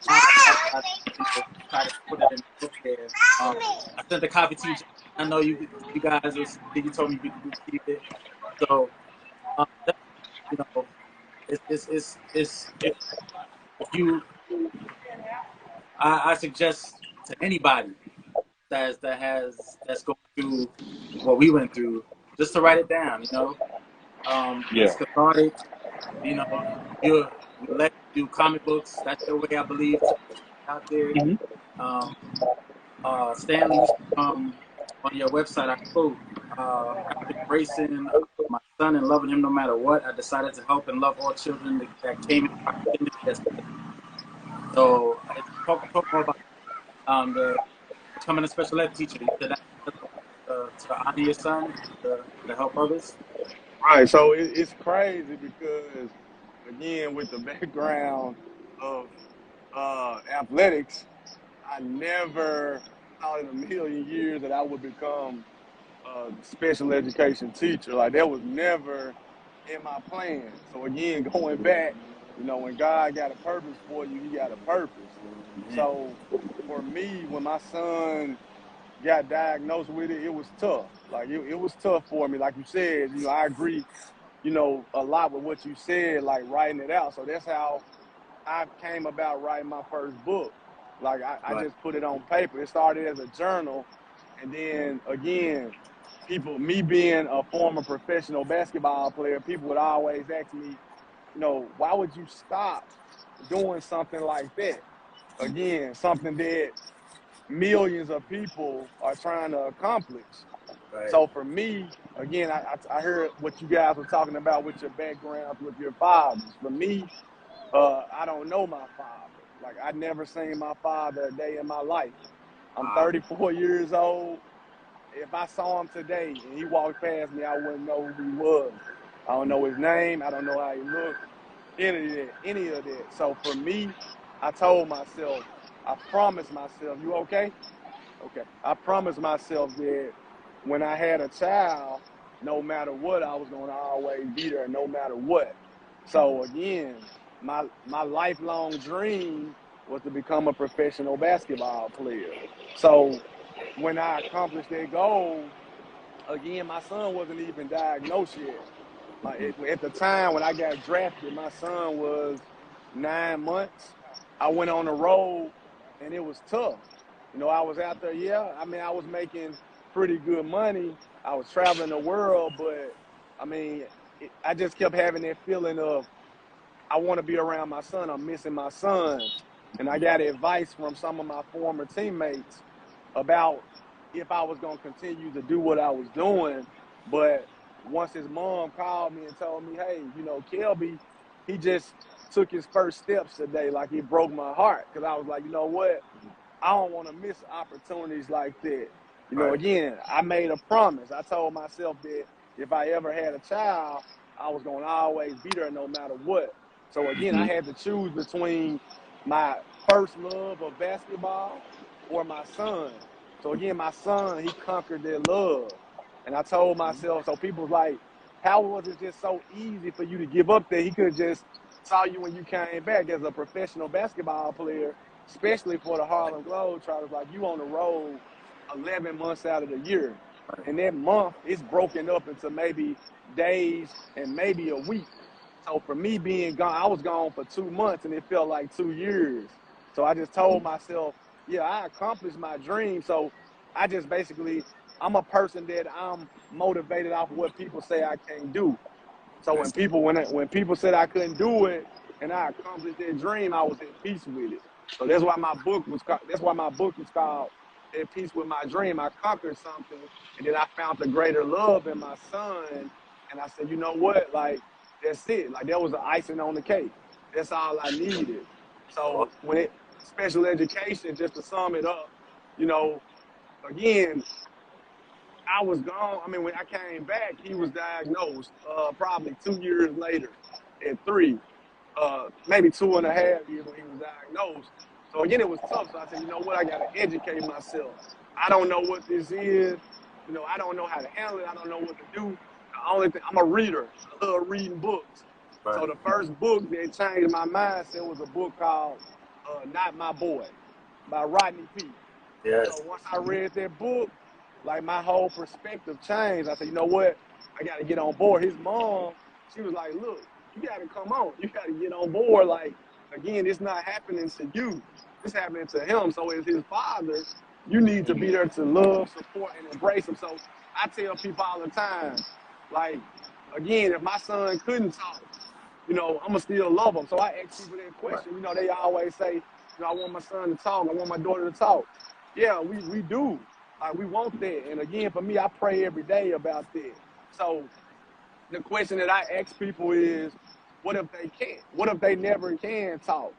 I try to put it in the book there. I sent a copy to you. I know you guys, you told me you could keep it. So, you know, it's if you, I suggest to anybody that's going through what we went through, just to write it down. You know, it's cathartic. You know, you let do comic books. That's the way I believe out there. Stanley, on your website, I quote, after embracing my son and loving him no matter what, I decided to help and love all children that came in proximity as so talk more about the becoming a special ed teacher. You said that to honor your son, to help others. Right. So it's crazy because, again, with the background of athletics, I never thought in a million years that I would become a special education teacher. Like, that was never in my plan. So again, going back, you know, when God got a purpose for you, he got a purpose. So for me, when my son got diagnosed with it, it was tough. Like, it was tough for me. Like you said, you know, I agree, you know, a lot with what you said, like writing it out. So that's how I came about writing my first book. Like, I just put it on paper. It started as a journal. And then, again, me being a former professional basketball player, people would always ask me, you know, why would you stop doing something like that? Again, something that millions of people are trying to accomplish. Right. So for me, again, I heard what you guys were talking about with your backgrounds, with your fathers. For me, I don't know my father. Like, I never seen my father a day in my life. I'm 34 years old. If I saw him today and he walked past me, I wouldn't know who he was. I don't know his name. I don't know how he looked. Any of that. So for me, I told myself, I promised myself, you okay? Okay. I promised myself that when I had a child, no matter what, I was going to always be there, no matter what. So again, my lifelong dream was to become a professional basketball player. So when I accomplished that goal, again, my son wasn't even diagnosed yet. Like, at the time when I got drafted, my son was 9 months. I went on the road, and it was tough. You know, I was out there, I mean, I was making pretty good money. I was traveling the world, but, I mean, I just kept having that feeling of, I want to be around my son. I'm missing my son. And I got advice from some of my former teammates about if I was going to continue to do what I was doing. But once his mom called me and told me, hey, you know, Kelby, he just took his first steps today. Like, it broke my heart, because I was like, you know what? I don't want to miss opportunities like that. You know, again, I made a promise. I told myself that if I ever had a child, I was going to always be there no matter what. So again, I had to choose between my first love of basketball or my son. So again, my son, he conquered that love. And I told myself, so people was like, how was it just so easy for you to give up that he could have just saw you when you came back as a professional basketball player, especially for the Harlem Globetrotters, like, you on the road 11 months out of the year. And that month is broken up into maybe days and maybe a week. So for me being gone, I was gone for 2 months, and it felt like 2 years. So I just told myself, I accomplished my dream. So I just basically, I'm a person that I'm motivated off of what people say I can't do. So when people said I couldn't do it and I accomplished that dream, I was at peace with it. So that's why my book is called At Peace with My Dream. I conquered something, and then I found the greater love in my son, and I said, you know what, like, that's it. Like, that was the icing on the cake. That's all I needed. So special education, just to sum it up, you know, again, I was gone. I mean, when I came back, he was diagnosed probably 2 years later at 3, maybe 2.5 years when he was diagnosed. So again, it was tough. So I said, you know what? I got to educate myself. I don't know what this is. You know, I don't know how to handle it. I don't know what to do. The only thing, I'm a reader. I love reading books. Right. So the first book that changed my mindset was a book called Not My Boy by Rodney P. Yes. So once I read that book, like, my whole perspective changed. I said, you know what? I got to get on board. His mom, she was like, look, you got to come on. You got to get on board. Like, again, it's not happening to you. It's happening to him. So as his father, you need to be there to love, support, and embrace him. So I tell people all the time, like, again, if my son couldn't talk, you know, I'm going to still love him. So I ask people that question. You know, they always say, you know, I want my son to talk. I want my daughter to talk. Yeah, we do. Like, we want that. And again, for me, I pray every day about that. So the question that I ask people is, what if they can't? What if they never can talk?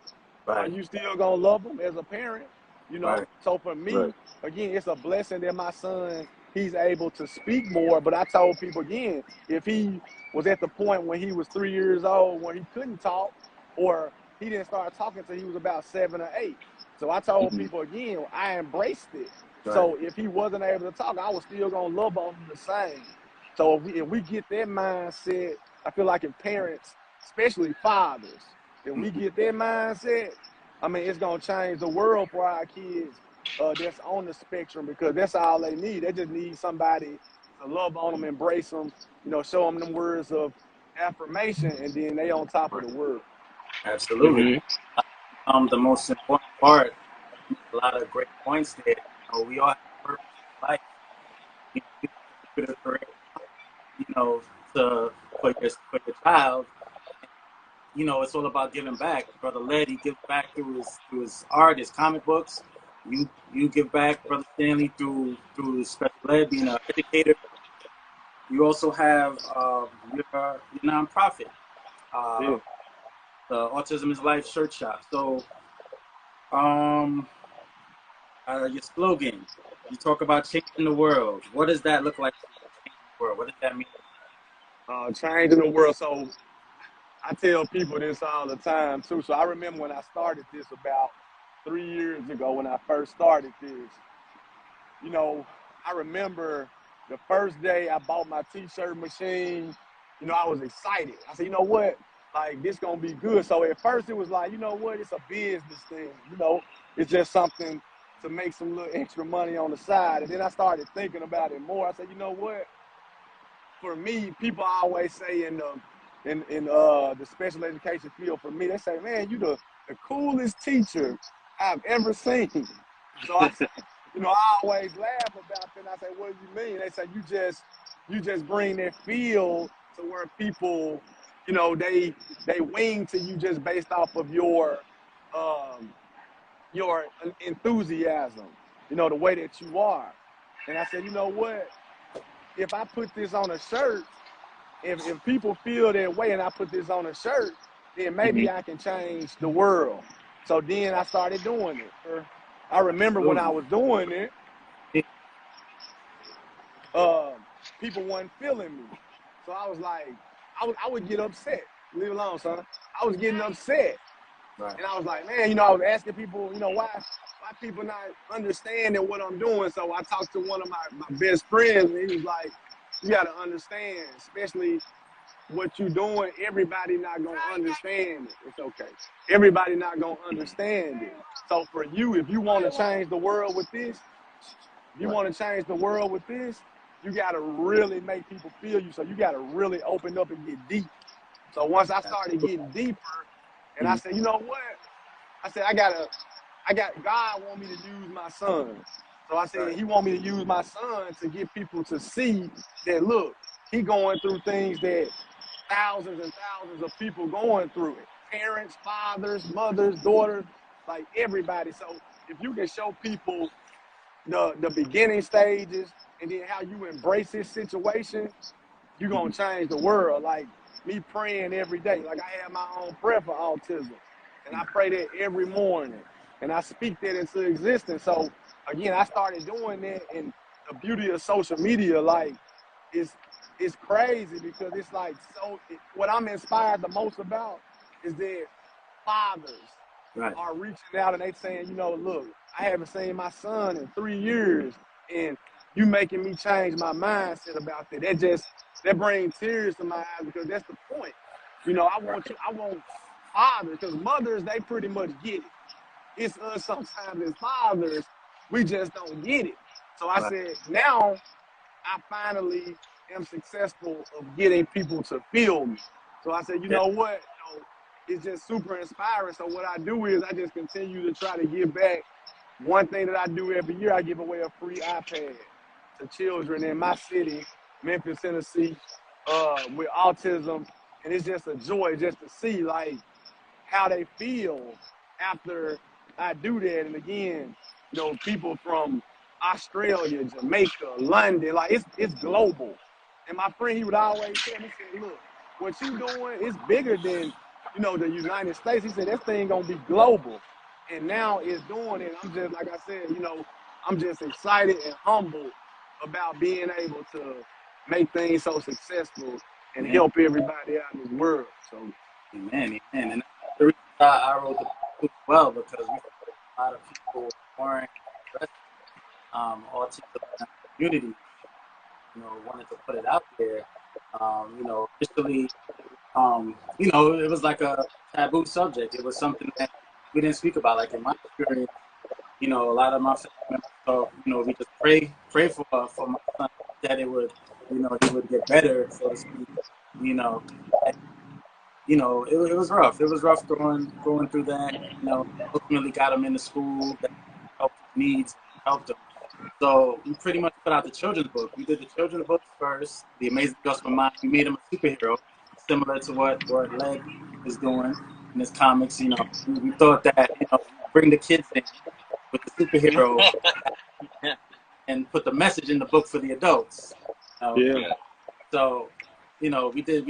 Are Right. you still gonna love them as a parent? You know? Right. So for me, Right. again, it's a blessing that my son, he's able to speak more. But I told people again, if he was at the point when he was 3 years old where he couldn't talk, or he didn't start talking until he was about 7 or 8. So I told Mhm. people again, I embraced it. Right. So if he wasn't able to talk, I was still gonna love on him the same. So if we get that mindset, I feel like if parents, especially fathers, if we get that mindset, I mean, it's gonna change the world for our kids that's on the spectrum, because that's all they need. They just need somebody to love on them, embrace them, you know, show them words of affirmation, and then they on top of the world. Absolutely. The most important part, a lot of great points there. You know, we all have a purpose in life. You know, you could create, you know, for your child. You know, it's all about giving back. Brother Led, he gives back through his art, his comic books. You give back, Brother Stanley, through special ed, being an educator. You also have your nonprofit, Yeah. the AutismisLife shirt shop. So, your slogan, you talk about changing the world. What does that look like? Changing the world. What does that mean? Changing the world. So I tell people this all the time too. So I remember when I started this about 3 years ago, when I first started this, you know, I remember the first day I bought my T-shirt machine, you know, I was excited. I said, you know what? Like, this gonna be good. So at first it was like, you know what? It's a business thing. You know, it's just something to make some little extra money on the side. And then I started thinking about it more. I said, you know what? For me, people always say in the special education field, for me, they say, man, you the coolest teacher I've ever seen. So I said, you know, I always laugh about that. And I say, what do you mean? They say, you just bring that feel to where people, you know, they wing to you just based off of your enthusiasm, you know, the way that you are. And I said, you know what? If I put this on a shirt, if people feel that way and I put this on a shirt, then maybe I can change the world. So then I started doing it. I remember when I was doing it, people weren't feeling me. So I was like, I would get upset. Leave it alone, son. I was getting upset. Right. And I was like, man, you know, I was asking people, you know, why people not understanding what I'm doing. So I talked to one of my best friends, and he was like, you got to understand, especially what you're doing, everybody not going to understand it. It's okay. Everybody not going to understand it. So for you, if you want to change the world with this, you got to really make people feel you. So you got to really open up and get deep. So once I started getting deeper, and I said, you know what? I said, God want me to use my son. So I said, he want me to use my son to get people to see that, look, he going through things that thousands and thousands of people going through it. Parents, fathers, mothers, daughters, like everybody. So if you can show people the beginning stages and then how you embrace this situation, you're going to change the world. Like me praying every day. Like I have my own prayer for autism. And I pray that every morning. And I speak that into existence. So again, I started doing that, and the beauty of social media, like, it's crazy because it's like, what I'm inspired the most about is that fathers are reaching out and they saying, you know, look, I haven't seen my son in 3 years, and you making me change my mindset about that. That brings tears to my eyes, because that's the point. You know, I want fathers, because mothers, they pretty much get it. It's us sometimes as fathers, we just don't get it. So I said, now I finally am successful of getting people to feel me. So I said, you know what? You know, it's just super inspiring. So what I do is I just continue to try to give back. One thing that I do every year, I give away a free iPad to children in my city, Memphis, Tennessee, with autism. And it's just a joy just to see, like, how they feel after I do that. And again, you know, people from Australia, Jamaica, London, like it's global. And my friend, he would always tell me, he said, look, what you doing is bigger than, you know, the United States. He said, this thing gonna be global. And now it's doing it. I'm just, like I said, you know, I'm just excited and humbled about being able to make things so successful and help everybody out in this world. So, amen. And the reason I wrote the book as well, because we a lot of people weren't addressing autism in the community, you know, wanted to put it out there. You know, initially, you know, it was like a taboo subject. It was something that we didn't speak about. Like in my experience, you know, a lot of my family members thought, you know, we just pray for my son that it would, you know, he would get better, so to speak. You know, and, you know, it was rough. It was rough going through that. You know, ultimately got him into school that helped his needs, helped him. So we pretty much put out the children's book. We did the children's book first, The Amazing Adjustment Mind. We made him a superhero, similar to what Led is doing in his comics. You know, we thought that, you know, bring the kids in with the superhero and put the message in the book for the adults. You know? yeah. So, you know, we did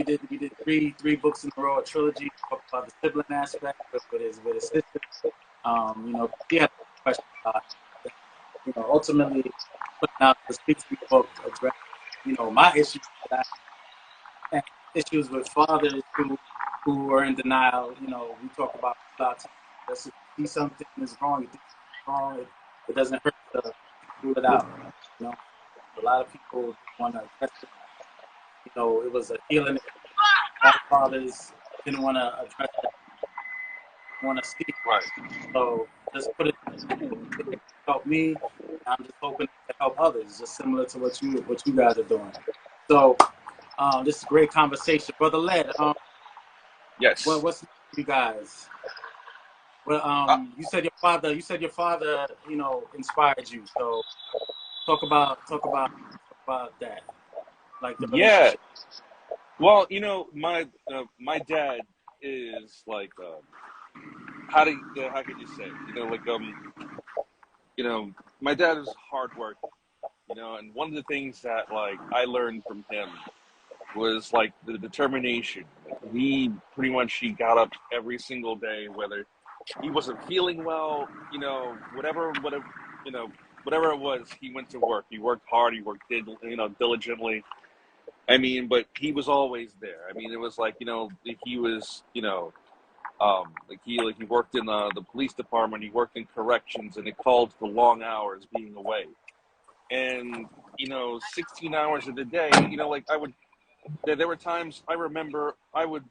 three books in a row, a trilogy about the sibling aspect with his sister. You know, he had a question about it. You know, ultimately putting out the Speak to Me book address, you know, my issues that I had issues with fathers who are in denial. You know, we talk about let's see something is wrong, you think it's wrong, it doesn't hurt to rule it out. You know, a lot of people want to address it. You know, it was a healing. A lot of fathers didn't want to address it, want to speak. Right. So just put it to help me. I'm just hoping to help others, just similar to what you guys are doing. So this is a great conversation, Brother Led. Yes. What's next for you guys? Well, you said your father, you know, inspired you. So talk about that, like the relationship. Well, you know, my dad is like, how could you say? You know, like you know, my dad is hard working. You know, and one of the things that like I learned from him was like the determination. Like, he got up every single day, whether he wasn't feeling well, you know, whatever, you know, whatever it was, he went to work. He worked hard. He worked, you know, diligently. I mean, but he was always there. I mean, it was like, you know, he was, you know, like he worked in the police department. He worked in corrections, and it called for long hours being away. And you know, 16 hours of the day. You know, like there were times I remember I would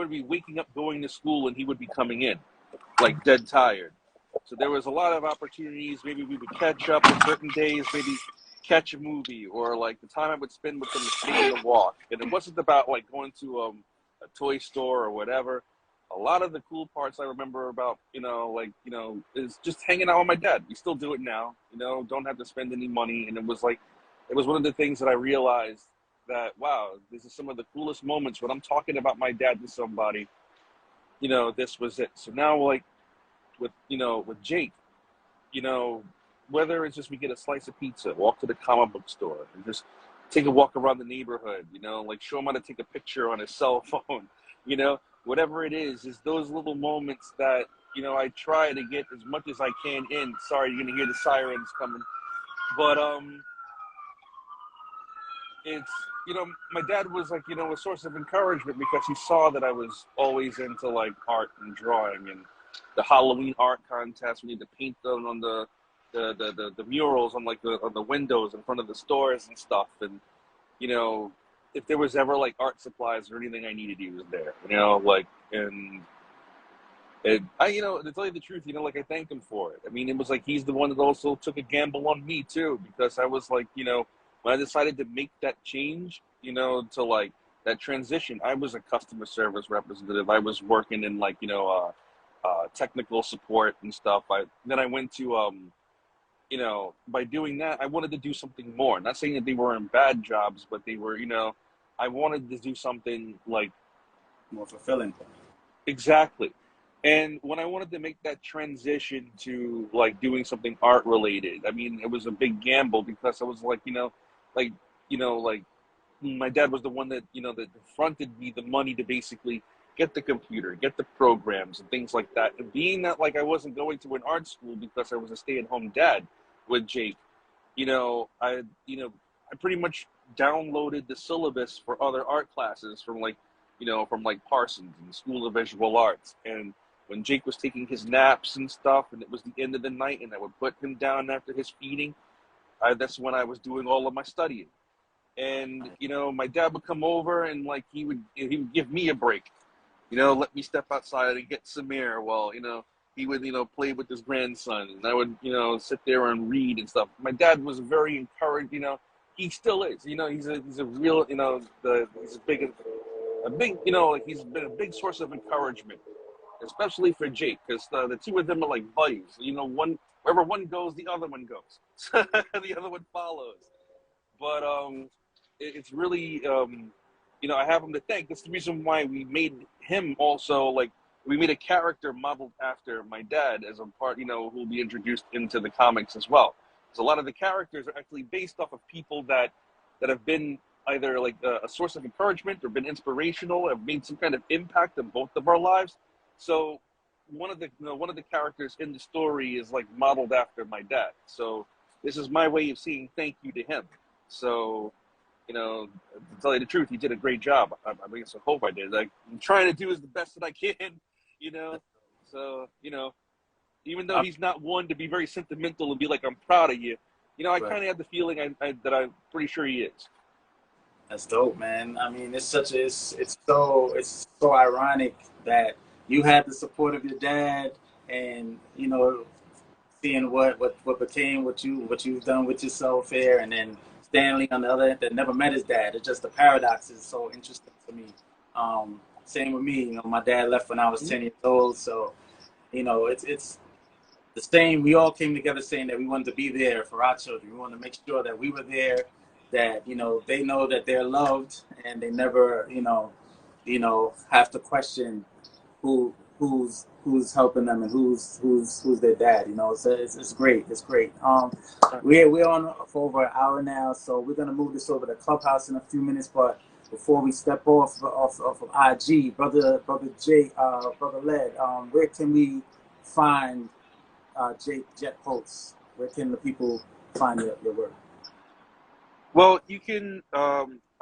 be waking up going to school, and he would be coming in, like dead tired. So there was a lot of opportunities. Maybe we would catch up on certain days. Maybe catch a movie, or like the time I would spend with them taking a walk. And it wasn't about like going to a toy store or whatever. A lot of the cool parts I remember about, you know, like, you know, is just hanging out with my dad. We still do it now, you know, don't have to spend any money. And it was one of the things that I realized that, wow, this is some of the coolest moments when I'm talking about my dad to somebody, you know, this was it. So now, like, with Jake, you know, whether it's just we get a slice of pizza, walk to the comic book store, and just take a walk around the neighborhood, you know, like show him how to take a picture on his cell phone, you know, whatever it is those little moments that, you know, I try to get as much as I can in. Sorry, you're gonna hear the sirens coming, but it's, you know, my dad was like, you know, a source of encouragement because he saw that I was always into like art and drawing, and the Halloween art contest. We need to paint them on the murals on like on the windows in front of the stores and stuff. And you know, if there was ever like art supplies or anything I needed, he was there. You know, like, and I, you know, to tell you the truth, you know, like I thank him for it. I mean, it was like he's the one that also took a gamble on me too, because I was like, you know, when I decided to make that change, you know, to like that transition, I was a customer service representative. I was working in like, you know, technical support and stuff. Then I went to, you know, by doing that, I wanted to do something more. Not saying that they weren't bad jobs, but they were, you know, I wanted to do something like More fulfilling. exactly. And when I wanted to make that transition to like doing something art related, I mean, it was a big gamble because I was like, like, like my dad was the one that, that fronted me the money to basically get the computer, get the programs and things like that. And being that like I wasn't going to an art school because I was a stay-at-home dad with Jake, I pretty much downloaded the syllabus for other art classes from like, from like Parsons and the School of Visual Arts. And when Jake was taking his naps and stuff, and it was the end of the night, and I would put him down after his feeding, that's when I was doing all of my studying. And my dad would come over and like he would give me a break, let me step outside and get some air while he would play with his grandson, and I would sit there and read and stuff. My dad was very encouraged. He still is. He's a real he's a big like he's been a big source of encouragement, especially for Jake, because the two of them are like buddies. Wherever one goes, the other one goes. The other one follows. But it's really I have him to thank. That's the reason why we made him also like we made a character modeled after my dad as a part who'll be introduced into the comics as well. Because a lot of the characters are actually based off of people that have been either like a source of encouragement or been inspirational, have made some kind of impact in both of our lives. So one of the characters in the story is like modeled after my dad. So this is my way of saying thank you to him. So, to tell you the truth, he did a great job. I hope I did. Like, I'm trying to do is the best that I can, So, even though he's not one to be very sentimental and be like, I'm proud of you, I kind of have the feeling that I'm pretty sure he is. That's dope, man. I mean, it's so ironic that you had the support of your dad, and seeing what became what you've done with yourself here, and then Stanley on the other end that never met his dad. It's just the paradox is so interesting to me. Same with me. My dad left when I was 10 years old, so it's the same. We all came together saying that we wanted to be there for our children. We wanted to make sure that we were there, that they know that they're loved, and they never have to question who's helping them and who's their dad. So it's great. It's great. We're on for over an hour now, so we're gonna move this over to Clubhouse in a few minutes. But before we step off of IG, brother Jay, brother Led, where can we find Jake Jet Posts? Where can the people find your work? Well, you can.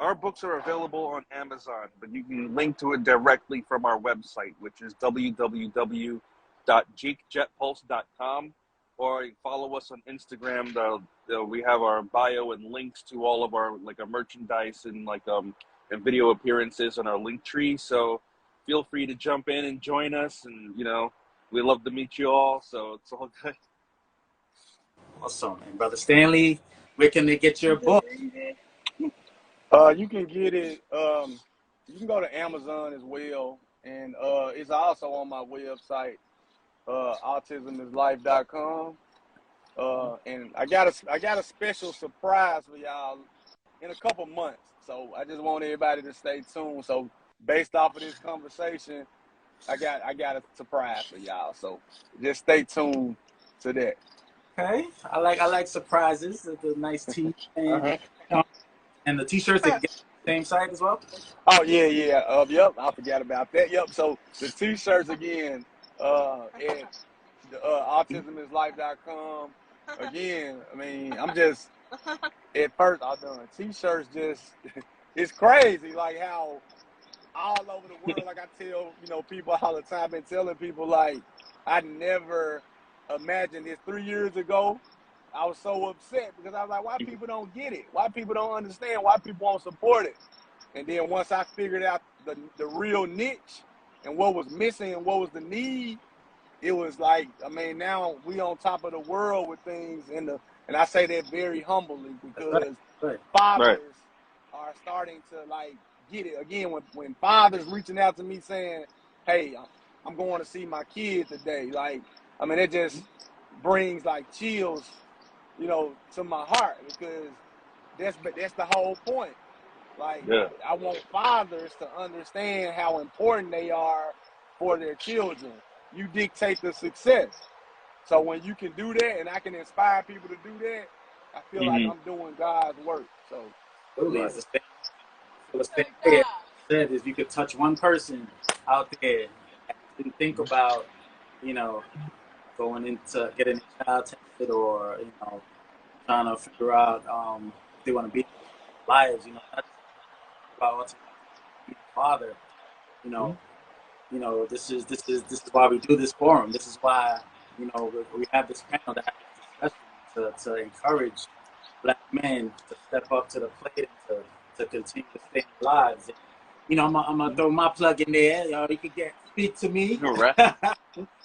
Our books are available on Amazon, but you can link to it directly from our website, which is www.jakejetpulse.com, or follow us on Instagram. We have our bio and links to all of our our merchandise and and video appearances on our link tree. So feel free to jump in and join us, and we love to meet you all. So it's all good. Awesome, and brother Stanley, where can they get your book? You can get it. You can go to Amazon as well, and it's also on my website, AutismisLife.com. And I got a special surprise for y'all in a couple months. So I just want everybody to stay tuned. So based off of this conversation, I got a surprise for y'all. So just stay tuned to that. Okay, I like surprises. It's a nice tee, and the t-shirts they get the same site as well. Oh yeah. Yep, I forgot about that. Yep. So the t-shirts again at AutismisLife.com. Again, I mean, I'm just at first I done t-shirts. Just it's crazy, like how all over the world. Like I tell people all the time, been telling people like I never imagined this 3 years ago. I was so upset because I was like, why people don't get it? Why people don't understand? Why people won't support it? And then once I figured out the real niche and what was missing and what was the need, it was like, I mean, now we on top of the world with things and I say that very humbly because fathers are starting to like get it. Again, when fathers reaching out to me saying, hey, I'm going to see my kid today. Like, I mean, it just brings like chills to my heart because that's the whole point. Like, I want fathers to understand how important they are for their children. you dictate the success. So when you can do that and I can inspire people to do that, I feel like I'm doing God's work. So Absolutely, it's the same way I said, if you could touch one person out there that didn't think about, you know, going into getting a child tested, or trying to figure out if they want to be lives, not just about ultimately being a father, you know, this is why we do this forum. This is why we have this panel to have this discussion to encourage Black men to step up to the plate and to continue to stay in their lives. And, I'm gonna throw my plug in there. You can speak to me.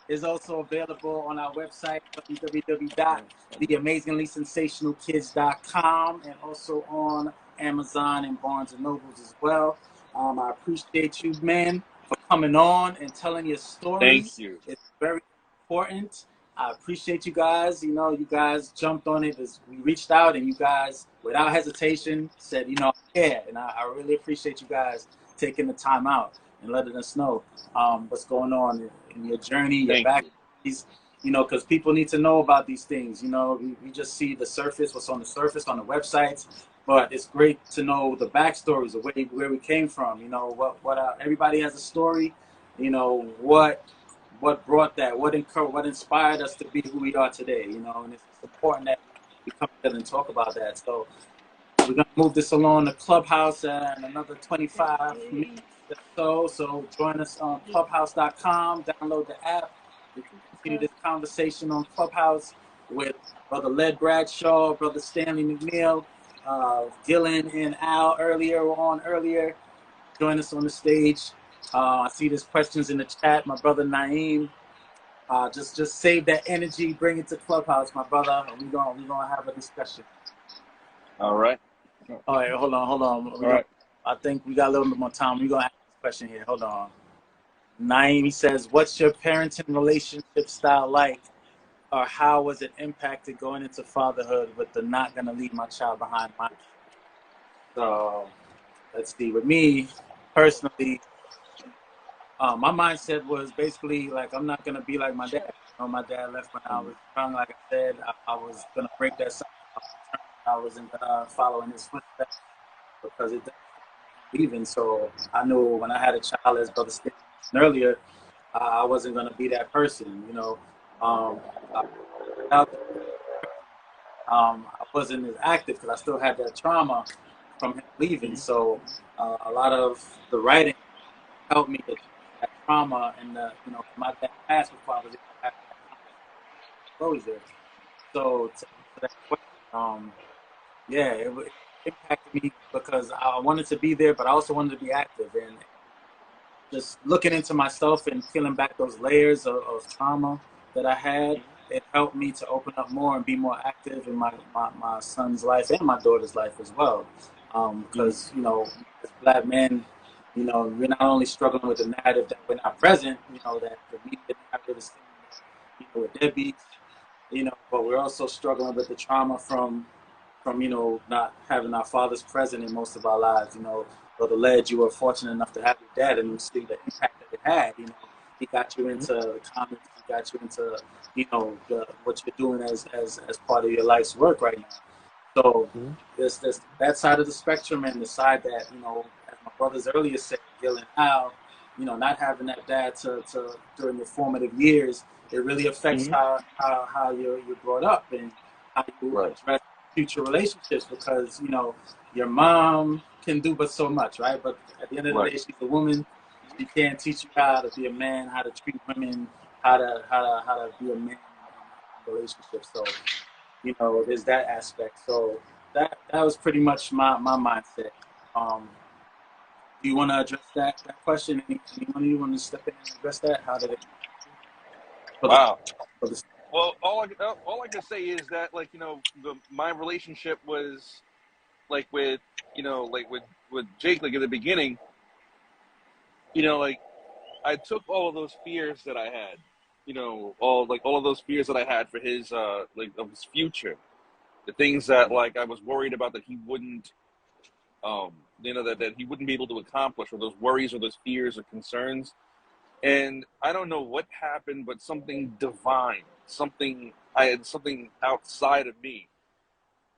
Is also available on our website, www.theamazinglysensationalkids.com, and also on Amazon and Barnes and Nobles as well. I appreciate you, men, for coming on and telling your stories. Thank you. It's very important. I appreciate you guys. You guys jumped on it as we reached out, and you guys, without hesitation, said, yeah. And I really appreciate you guys taking the time out and letting us know what's going on in your journey, your backstories, because people need to know about these things. We just see the surface, what's on the surface on the websites, but it's great to know the backstories of where we came from. Everybody has a story. What brought that? What inspired us to be who we are today? And it's important that we come together and talk about that. So we're gonna move this along to Clubhouse in another 25 minutes or so. So join us on Clubhouse.com. Download the app. We can continue this conversation on Clubhouse with Brother Led Bradshaw, Brother Stanley McNeil, Gillan and Al earlier. Join us on the stage. I see there's questions in the chat. My brother Naeem. Just save that energy. Bring it to Clubhouse, my brother. We're gonna have a discussion. All right. All right, hold on. All right. I think we got a little bit more time. We're going to ask this question here. Hold on. Naeem, he says, what's your parenting relationship style like? Or how was it impacted going into fatherhood with the not going to leave my child behind mindset? So, let's see. With me, personally, my mindset was basically like, I'm not going to be like my dad. My dad left when I was young. Like I said, I was going to break that cycle. I wasn't following his footsteps because it leaving. So I knew when I had a child, as Brother Steve mentioned earlier, I wasn't going to be that person. I wasn't as active because I still had that trauma from him leaving. So a lot of the writing helped me to that trauma, and my dad passed before I was able to have that closure. So to that question, yeah, it impacted me because I wanted to be there, but I also wanted to be active. And just looking into myself and peeling back those layers of trauma that I had, it helped me to open up more and be more active in my son's life and my daughter's life as well. Because, as Black men, we're not only struggling with the narrative that we're not present, that the media narrative is with deadbeats, but we're also struggling with the trauma from not having our fathers present in most of our lives. Brother Led, you were fortunate enough to have your dad, and you see the impact that it had. He got you into the comments, he got you into, what you're doing as part of your life's work right now. So there's that side of the spectrum, and the side that, as my brothers earlier said, Gil and Al, not having that dad to during your formative years, it really affects how you're brought up and how you address future relationships, because your mom can do but so much, right? But at the end of the day, she's a woman. She can't teach you how to be a man, how to treat women, how to be a man in relationships. So there's that aspect. So that was pretty much my mindset. Do you want to address that question? Anyone of you want to step in and address that? How did it? Wow. Well, all I can say is that, my relationship was with Jake, in the beginning, I took all of those fears that I had, all of those fears that I had for his of his future, the things that I was worried about that he wouldn't that he wouldn't be able to accomplish, or those worries or those fears or concerns, And I don't know what happened, but something divine, something outside of me.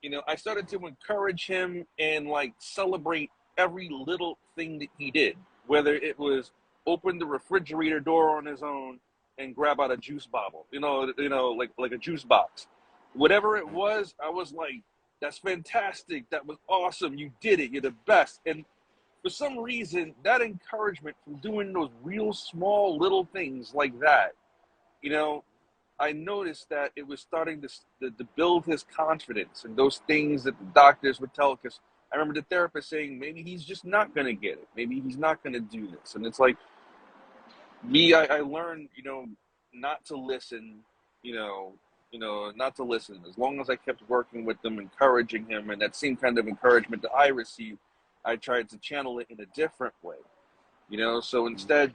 You know, I started to encourage him and like celebrate every little thing that he did, whether it was open the refrigerator door on his own and grab out a juice bottle, like a juice box. Whatever it was, I was like, that's fantastic. That was awesome. You did it. You're the best. And for some reason, that encouragement from doing those real small little things like that, you know, I noticed that it was starting to build his confidence and those things that the doctors would tell. Because I remember the therapist saying, maybe he's just not going to get it. Maybe he's not going to do this. And it's like, I learned, not to listen, not to listen. As long as I kept working with them, encouraging him, and that same kind of encouragement that I received, I tried to channel it in a different way, So instead,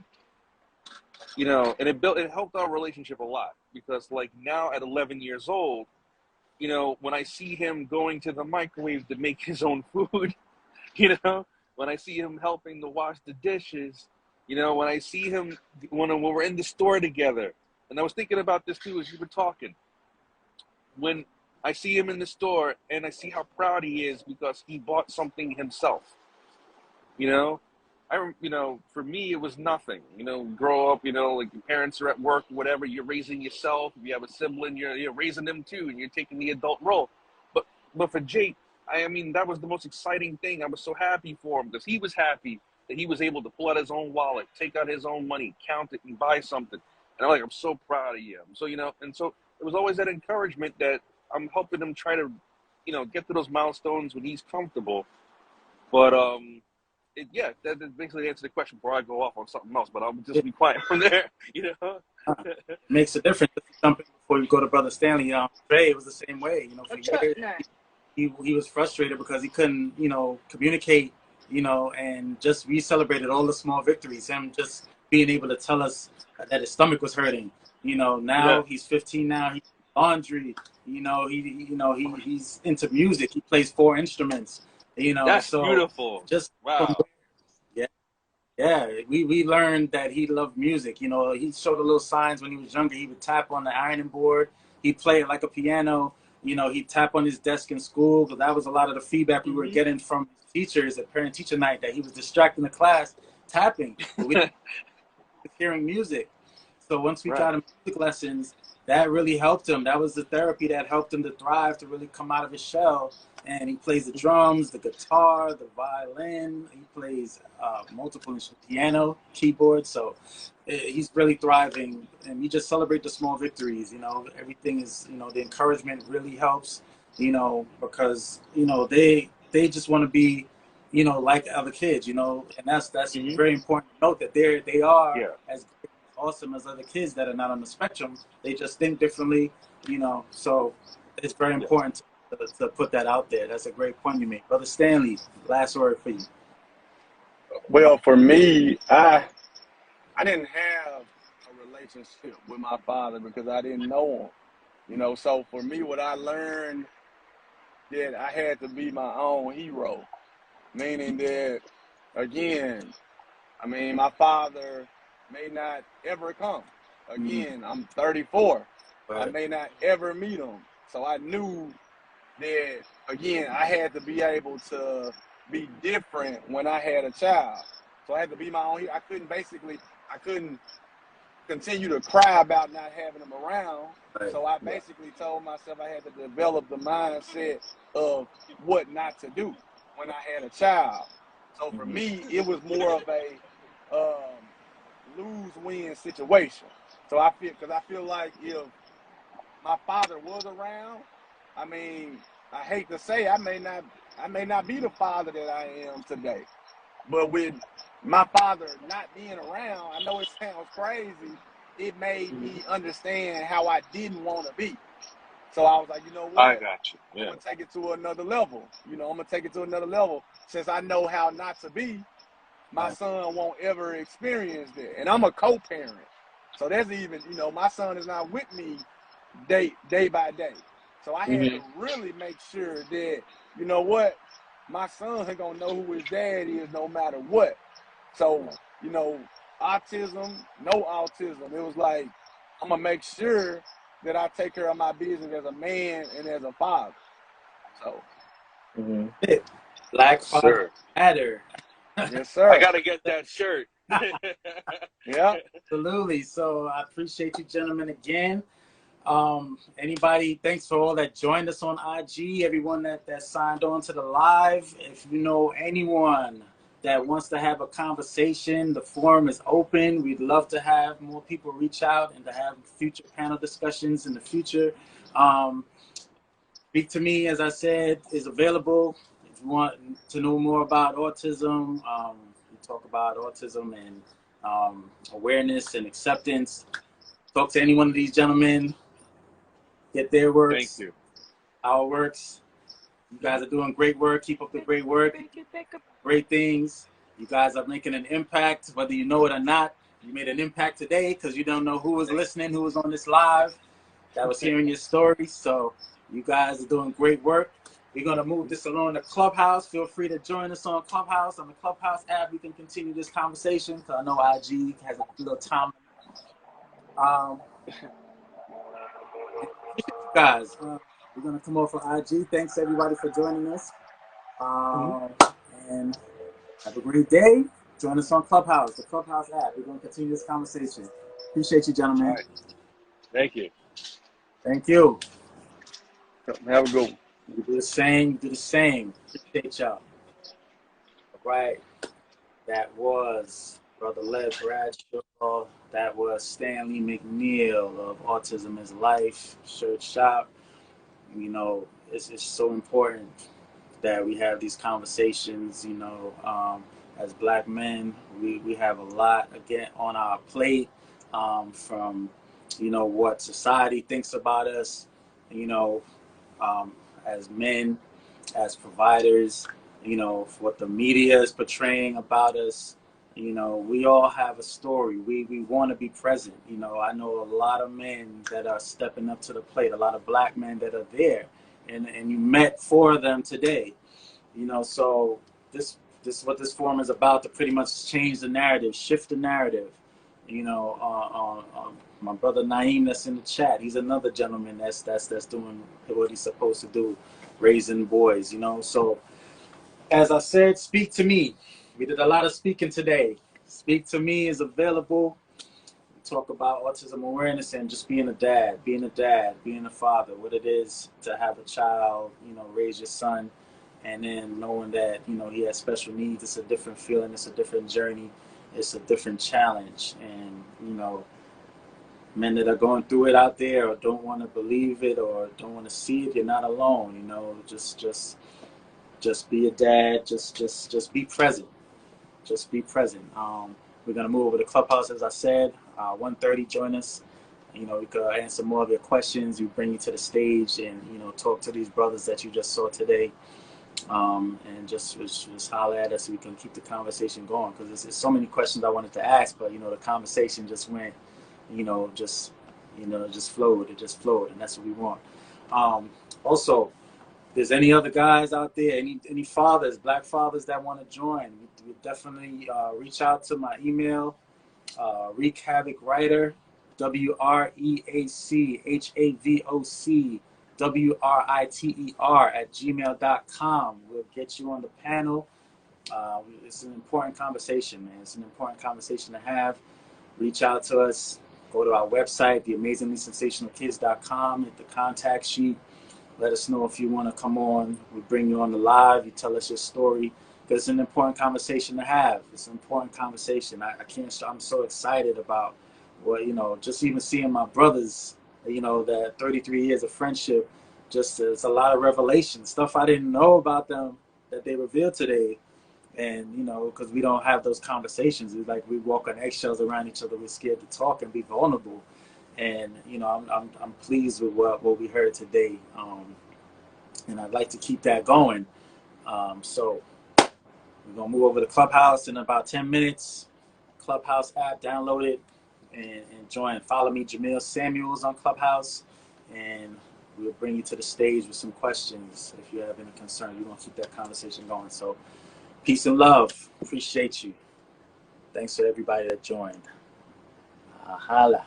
and it helped our relationship a lot, because like now at 11 years old, when I see him going to the microwave to make his own food, when I see him helping to wash the dishes, when I see him when we're in the store together, and I was thinking about this too as you were talking, when I see him in the store and I see how proud he is because he bought something himself, for me, it was nothing, grow up, like your parents are at work, whatever, you're raising yourself. If you have a sibling, you're raising them too, and you're taking the adult role. But for Jake, I mean, that was the most exciting thing. I was so happy for him because he was happy that he was able to pull out his own wallet, take out his own money, count it, and buy something. And I'm so proud of you. So, and so it was always that encouragement that I'm helping him try to, get to those milestones when he's comfortable. But, that basically answers the question before I go off on something else, but I'll just be quiet from there, Makes a difference. Something before you go to Brother Stanley, Trey, it was the same way, for years. He was frustrated because he couldn't, communicate, and we celebrated all the small victories. Him just being able to tell us that his stomach was hurting. Now he's 15 now. He's laundry. He's into music. He plays 4 instruments. That's so beautiful. Just wow. Yeah. We learned that he loved music. He showed the little signs when he was younger. He would tap on the ironing board. He'd play it like a piano. He'd tap on his desk in school, because that was a lot of the feedback we were getting from teachers at parent-teacher night, that he was distracting the class tapping. But we hearing music. So once we got him music lessons, that really helped him. That was the therapy that helped him to thrive, to really come out of his shell. And he plays the drums, the guitar, the violin. He plays multiple instruments, piano, keyboard. So he's really thriving. And we just celebrate the small victories. Everything is, the encouragement really helps, because, they just want to be, like other kids, and that's very important to note, that they are as awesome as other kids that are not on the spectrum. They just think differently, so it's very important to put that out there. That's a great point you made. Brother Stanley, last word for you. Well, for me, I didn't have a relationship with my father because I didn't know him, so for me, what I learned, that I had to be my own hero, meaning that, again, my father may not ever come. Again, I'm 34. Right. I may not ever meet him. So I knew that, again, I had to be able to be different when I had a child. So I had to be my own hero. I couldn't continue to cry about not having him around. Right. So I basically told myself I had to develop the mindset of what not to do when I had a child. So for me, it was more of a lose-win situation. So I feel like if my father was around, I hate to say, I may not be the father that I am today. But with my father not being around, I know it sounds crazy, it made me understand how I didn't want to be. So I was like, you know what? I got you. Yeah. I'm going to take it to another level. I'm going to take it to another level. Since I know how not to be, my son won't ever experience that. And I'm a co-parent. So there's even, my son is not with me day by day. So I had to really make sure that, my son is going to know who his dad is no matter what. So, autism, no autism. It was like, I'm going to make sure that I take care of my business as a man and as a father. So, Black Yes, Father sir. Matter. yes, I sir. gotta get that shirt. Yeah. Absolutely. So I appreciate you gentlemen again. Anybody, thanks for all that joined us on IG, everyone that signed on to the live. If you know anyone that wants to have a conversation, the forum is open. We'd love to have more people reach out and to have future panel discussions in the future. Speak to Me, as I said, is available. If you want to know more about autism, we talk about autism and awareness and acceptance. Talk to any one of these gentlemen, get their Thank works, you. how it works. You guys are doing great work. Keep up the great work. Great things. You guys are making an impact, whether you know it or not. You made an impact today because you don't know who was listening, who was on this live, that was hearing your story. So you guys are doing great work. We're going to move this along to Clubhouse. Feel free to join us on Clubhouse. On the Clubhouse app, we can continue this conversation because I know IG has a little time. Guys, we're going to come off of IG. Thanks, everybody, for joining us. And have a great day. Join us on Clubhouse, the Clubhouse app. We're going to continue this conversation. Appreciate you, gentlemen. All right. Thank you. Thank you. Have a good one. You do the same. You do the same. Appreciate y'all. All right. That was Brother Led Bradshaw. That was Stanley McNeil of Autism is Life Shirt Shop. You know, it's so important that we have these conversations. You know, as Black men, we have a lot again on our plate, from, you know, what society thinks about us, you know, as men, as providers, you know, what the media is portraying about us. You know, we all have a story. We want to be present. You know, I know a lot of men that are stepping up to the plate, a lot of Black men that are there, and you met 4 of them today. You know, so this is what this forum is about, to pretty much change the narrative, shift the narrative. You know, my brother Naeem that's in the chat, he's another gentleman that's doing what he's supposed to do, raising boys, you know. So as I said, Speak to Me. We did a lot of speaking today. Speak to Me is available. We talk about autism awareness and just being a dad, being a father, what it is to have a child, you know, raise your son, and then knowing that, you know, he has special needs. It's a different feeling, it's a different journey, it's a different challenge. And, you know, men that are going through it out there or don't want to believe it or don't want to see it, you're not alone. You know, just be a dad, just be present. Just be present. We're gonna move over to Clubhouse, as I said. 1:30, join us. You know, we could answer more of your questions. We bring you to the stage and, you know, talk to these brothers that you just saw today. And just holler at us so we can keep the conversation going, because there's so many questions I wanted to ask, but, you know, the conversation just went, just flowed. It just flowed, and that's what we want. Also, if there's any other guys out there, any fathers, Black fathers that want to join, we definitely reach out to my email, Wreak Havoc Writer, WREACHAVOC WRITER@gmail.com. We'll get you on the panel. It's an important conversation, man. It's an important conversation to have. Reach out to us. Go to our website, theamazinglysensationalkids.com. Hit the contact sheet. Let us know if you want to come on. We bring you on the live. You tell us your story. Because it's an important conversation to have. It's an important conversation. I'm so excited about what, you know, just even seeing my brothers, you know, that 33 years of friendship, just it's a lot of revelation, stuff I didn't know about them that they revealed today. And, you know, because we don't have those conversations. It's like we walk on eggshells around each other. We're scared to talk and be vulnerable. And, you know, I'm pleased with what we heard today. And I'd like to keep that going. So we're going to move over to Clubhouse in about 10 minutes. Clubhouse app, download it and join. Follow me, Jamil Samuels, on Clubhouse. And we'll bring you to the stage with some questions. If you have any concern, we're going to keep that conversation going. So peace and love. Appreciate you. Thanks to everybody that joined. Holla.